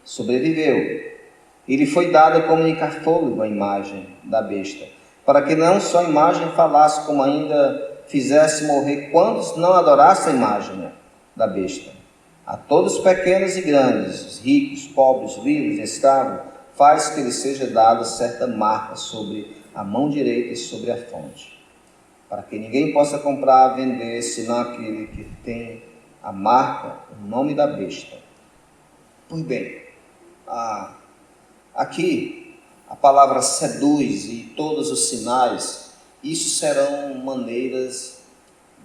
Sobreviveu. E lhe foi dado a comunicar fôlego à imagem da besta, para que não só a imagem falasse, como ainda fizesse morrer quantos não adorassem a imagem da besta. A todos pequenos e grandes, ricos, pobres, livres, escravos, faz que lhe seja dada certa marca sobre a mão direita e sobre a fronte, para que ninguém possa comprar, vender, senão aquele que tem a marca, o nome da besta. Pois bem, aqui a palavra seduz e todos os sinais, isso serão maneiras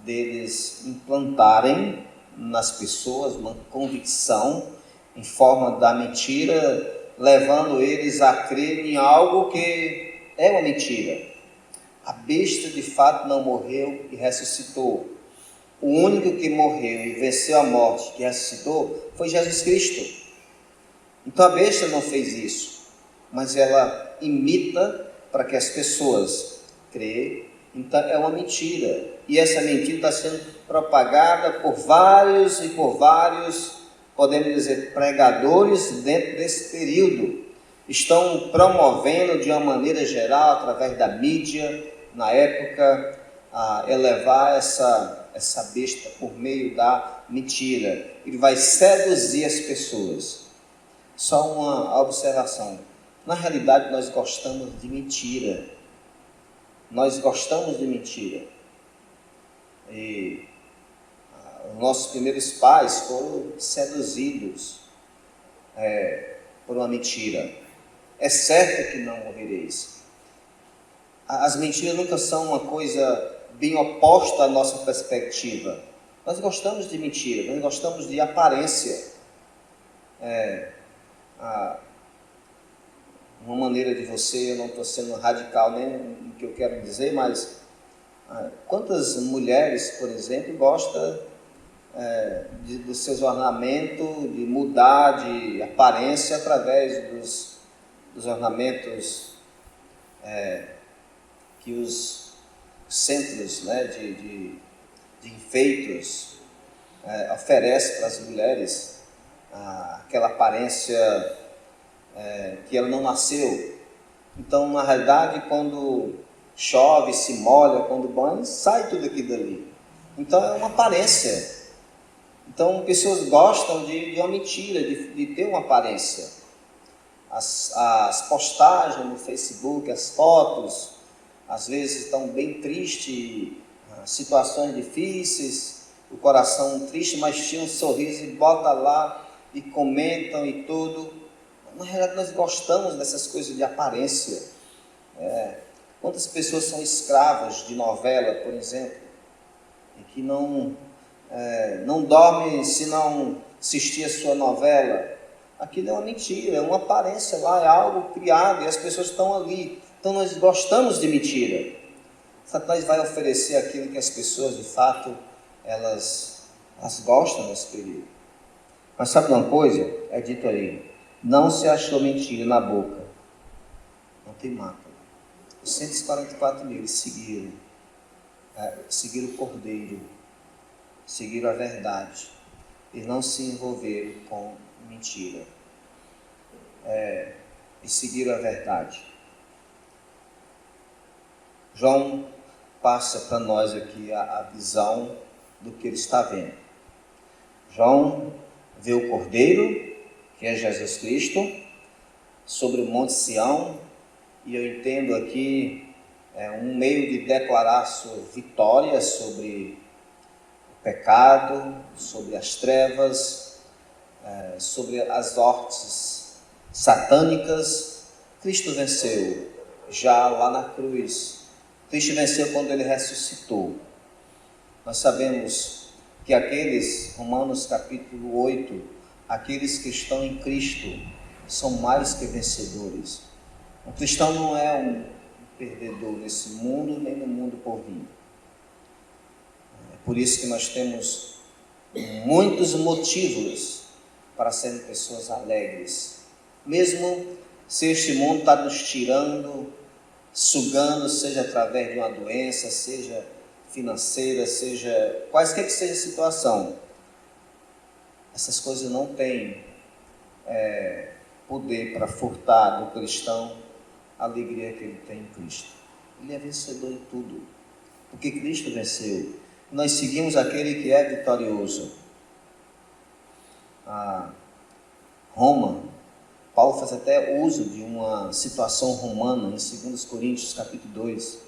deles implantarem nas pessoas uma convicção em forma da mentira, levando eles a crer em algo que é uma mentira. A besta de fato não morreu e ressuscitou. O único que morreu e venceu a morte, que ressuscitou, foi Jesus Cristo. Então a besta não fez isso, mas ela imita para que as pessoas crêem Então é uma mentira. E essa mentira está sendo propagada por vários, podemos dizer, pregadores dentro desse período. Estão promovendo de uma maneira geral, através da mídia, na época, a elevar essa besta por meio da mentira. Ele vai seduzir as pessoas. Só uma observação. Na realidade, nós gostamos de mentira. Nós gostamos de mentira. E os nossos primeiros pais foram seduzidos por uma mentira. É certo que não morrereis. As mentiras nunca são uma coisa bem oposta à nossa perspectiva. Nós gostamos de mentira, nós gostamos de aparência. Uma maneira de você, eu não estou sendo radical nem no que eu quero dizer, mas quantas mulheres, por exemplo, gostam dos seus ornamentos, de mudar de aparência através dos ornamentos que os centros de enfeites oferecem para as mulheres, aquela aparência que ela não nasceu. Então, na realidade, quando chove, se molha, quando banha, sai tudo aquilo dali. Então, é uma aparência. Então, pessoas gostam de uma mentira, de ter uma aparência. As postagens no Facebook, as fotos, às vezes estão bem tristes, situações difíceis, o coração triste, mas tinha um sorriso e bota lá e comentam e tudo. Na realidade, nós gostamos dessas coisas de aparência. Quantas pessoas são escravas de novela, por exemplo, e que não dormem se não assistir a sua novela? Aquilo é uma mentira, é uma aparência lá, é algo criado e as pessoas estão ali. Então nós gostamos de mentira. Satanás vai oferecer aquilo que as pessoas, de fato, elas gostam nesse período. Mas sabe uma coisa? É dito aí, não se achou mentira na boca. Não tem mácula. Os 144 mil eles seguiram o Cordeiro, seguiram a verdade e não se envolveram com mentira. E seguiram a verdade. João passa para nós aqui a visão do que ele está vendo. João vê o Cordeiro, que é Jesus Cristo, sobre o Monte Sião, e eu entendo aqui um meio de declarar sua vitória sobre o pecado, sobre as trevas, sobre as hortes satânicas. Cristo venceu já lá na cruz. Cristo venceu quando ele ressuscitou. Nós sabemos que aqueles, Romanos capítulo 8, aqueles que estão em Cristo são mais que vencedores. O cristão não é um perdedor nesse mundo, nem no mundo por vir. É por isso que nós temos muitos motivos para sermos pessoas alegres. Mesmo se este mundo está nos tirando, sugando, seja através de uma doença, seja financeira, seja quaisquer que seja a situação, essas coisas não têm poder para furtar do cristão a alegria que ele tem em Cristo. Ele é vencedor em tudo, porque Cristo venceu. Nós seguimos aquele que é vitorioso. Roma, Paulo faz até uso de uma situação romana em 2 Coríntios capítulo 2.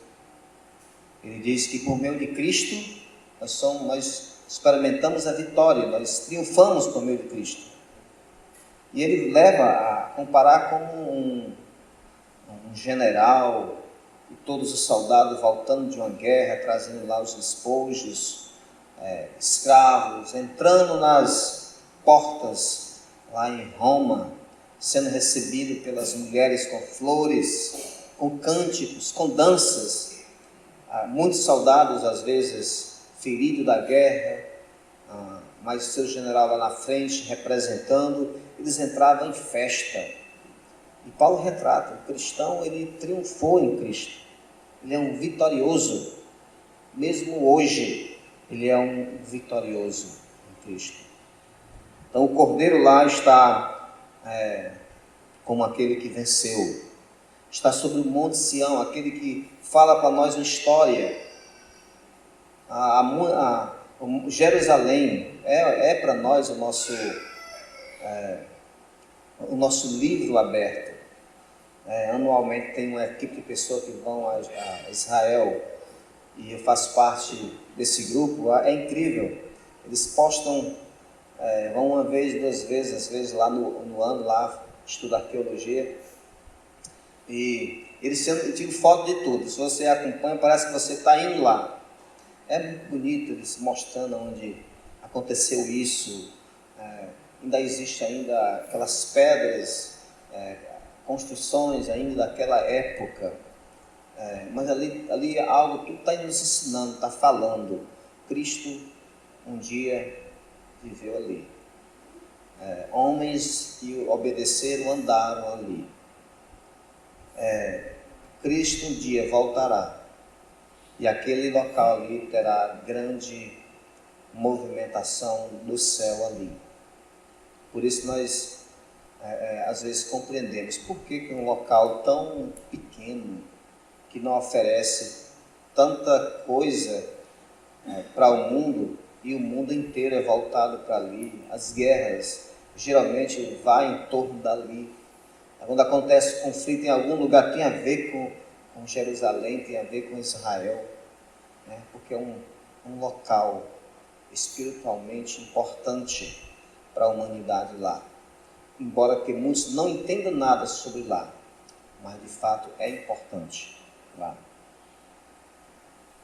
Ele diz que por meio de Cristo nós experimentamos a vitória, nós triunfamos por meio de Cristo. E ele leva a comparar como um general e todos os soldados voltando de uma guerra, trazendo lá os despojos, escravos, entrando nas portas lá em Roma, sendo recebido pelas mulheres com flores, com cânticos, com danças. Muitos soldados, às vezes, feridos da guerra, mas seu general lá na frente, representando, eles entravam em festa. E Paulo retrata, o cristão, ele triunfou em Cristo. Ele é um vitorioso. mesmo hoje, ele é um vitorioso em Cristo. Então o Cordeiro lá está como aquele que venceu, está sobre o Monte Sião, aquele que fala para nós uma história. Jerusalém é para nós o nosso livro aberto. Anualmente tem uma equipe de pessoas que vão a Israel, e eu faço parte desse grupo. É incrível, eles postam, vão uma vez, 2 vezes, às vezes lá no ano, lá estudar arqueologia, e eles tiram foto de tudo. Se você acompanha, parece que você está indo lá. É muito bonito eles mostrando onde aconteceu isso. Ainda existe ainda aquelas pedras, construções ainda daquela época, mas ali algo, tudo está nos ensinando, está falando. Cristo um dia viveu ali. Homens que obedeceram andaram ali. Cristo um dia voltará, e aquele local ali terá grande movimentação do céu ali. Por isso nós às vezes compreendemos por que um local tão pequeno, que não oferece tanta coisa para o mundo, e o mundo inteiro é voltado para ali. As guerras geralmente vão em torno dali. Quando acontece conflito em algum lugar, tem a ver com Jerusalém, tem a ver com Israel, porque é um local espiritualmente importante para a humanidade lá. Embora que muitos não entendam nada sobre lá, mas de fato é importante lá.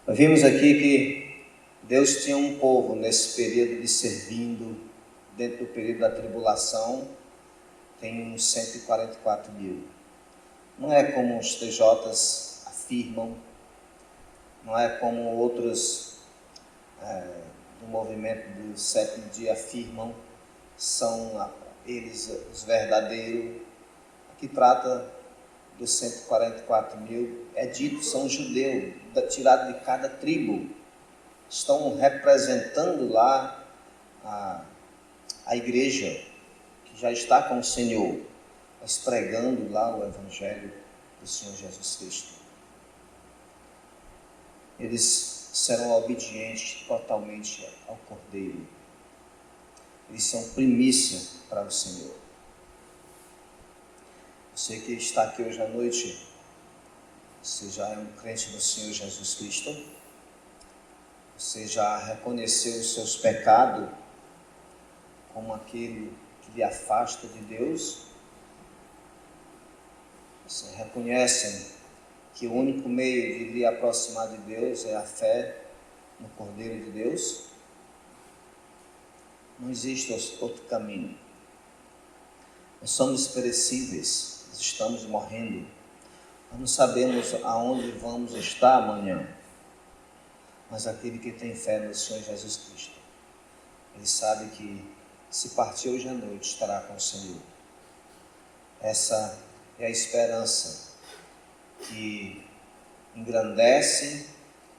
Nós vimos aqui que Deus tinha um povo nesse período de servindo, dentro do período da tribulação, tem uns 144 mil. Não é como os TJs afirmam, não é como outros do movimento do sétimo dia afirmam, são eles os verdadeiros. Aqui trata dos 144 mil, é dito, são judeus, tirados de cada tribo, estão representando lá a igreja, que já está com o Senhor, mas pregando lá o Evangelho do Senhor Jesus Cristo. Eles serão obedientes totalmente ao Cordeiro. Eles são primícia para o Senhor. Você que está aqui hoje à noite, você já é um crente do Senhor Jesus Cristo? Você já reconheceu os seus pecados como aquele que lhe afasta de Deus? Você reconhece que o único meio de lhe aproximar de Deus é a fé no Cordeiro de Deus? Não existe outro caminho. Nós somos perecíveis, nós estamos morrendo. Nós não sabemos aonde vamos estar amanhã. Mas aquele que tem fé no Senhor Jesus Cristo, ele sabe que se partir hoje à noite, estará com o Senhor. Essa é a esperança que engrandece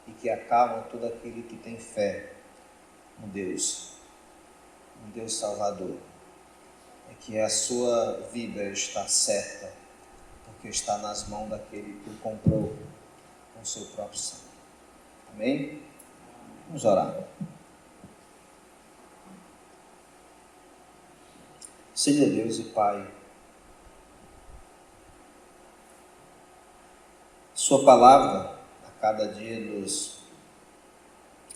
e que acalma todo aquele que tem fé no Deus Salvador. É que a sua vida está certa, porque está nas mãos daquele que o comprou com o seu próprio sangue. Amém? Vamos orar. Senhor Deus e Pai, Sua palavra a cada dia nos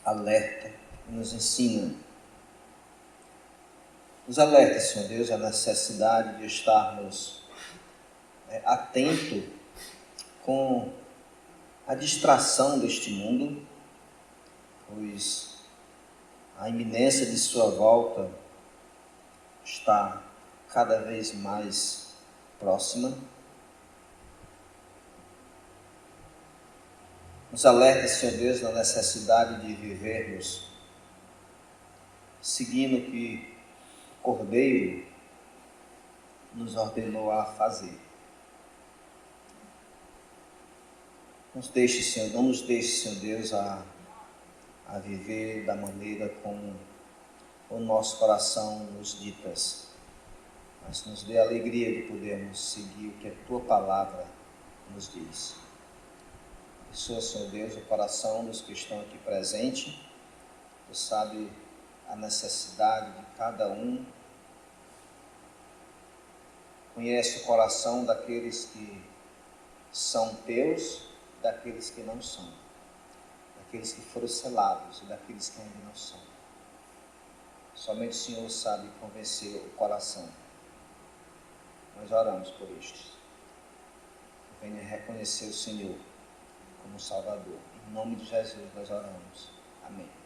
alerta, nos ensina. Nos alerta, Senhor Deus, a necessidade de estarmos atentos com a distração deste mundo, pois a iminência de sua volta está cada vez mais próxima. Nos alerta, Senhor Deus, na necessidade de vivermos seguindo o que o Cordeiro nos ordenou a fazer. Não nos deixe, Senhor Deus, a a viver da maneira como o nosso coração nos ditas, mas nos dê a alegria de podermos seguir o que a Tua Palavra nos diz. Abençoa, Senhor Deus, o coração dos que estão aqui presentes. Tu sabe a necessidade de cada um. Conhece o coração daqueles que são Teus, daqueles que não são. Daqueles que foram selados e daqueles que ainda não são. Somente o Senhor sabe convencer o coração. Nós oramos por isto. Venha reconhecer o Senhor como Salvador. Em nome de Jesus nós oramos. Amém.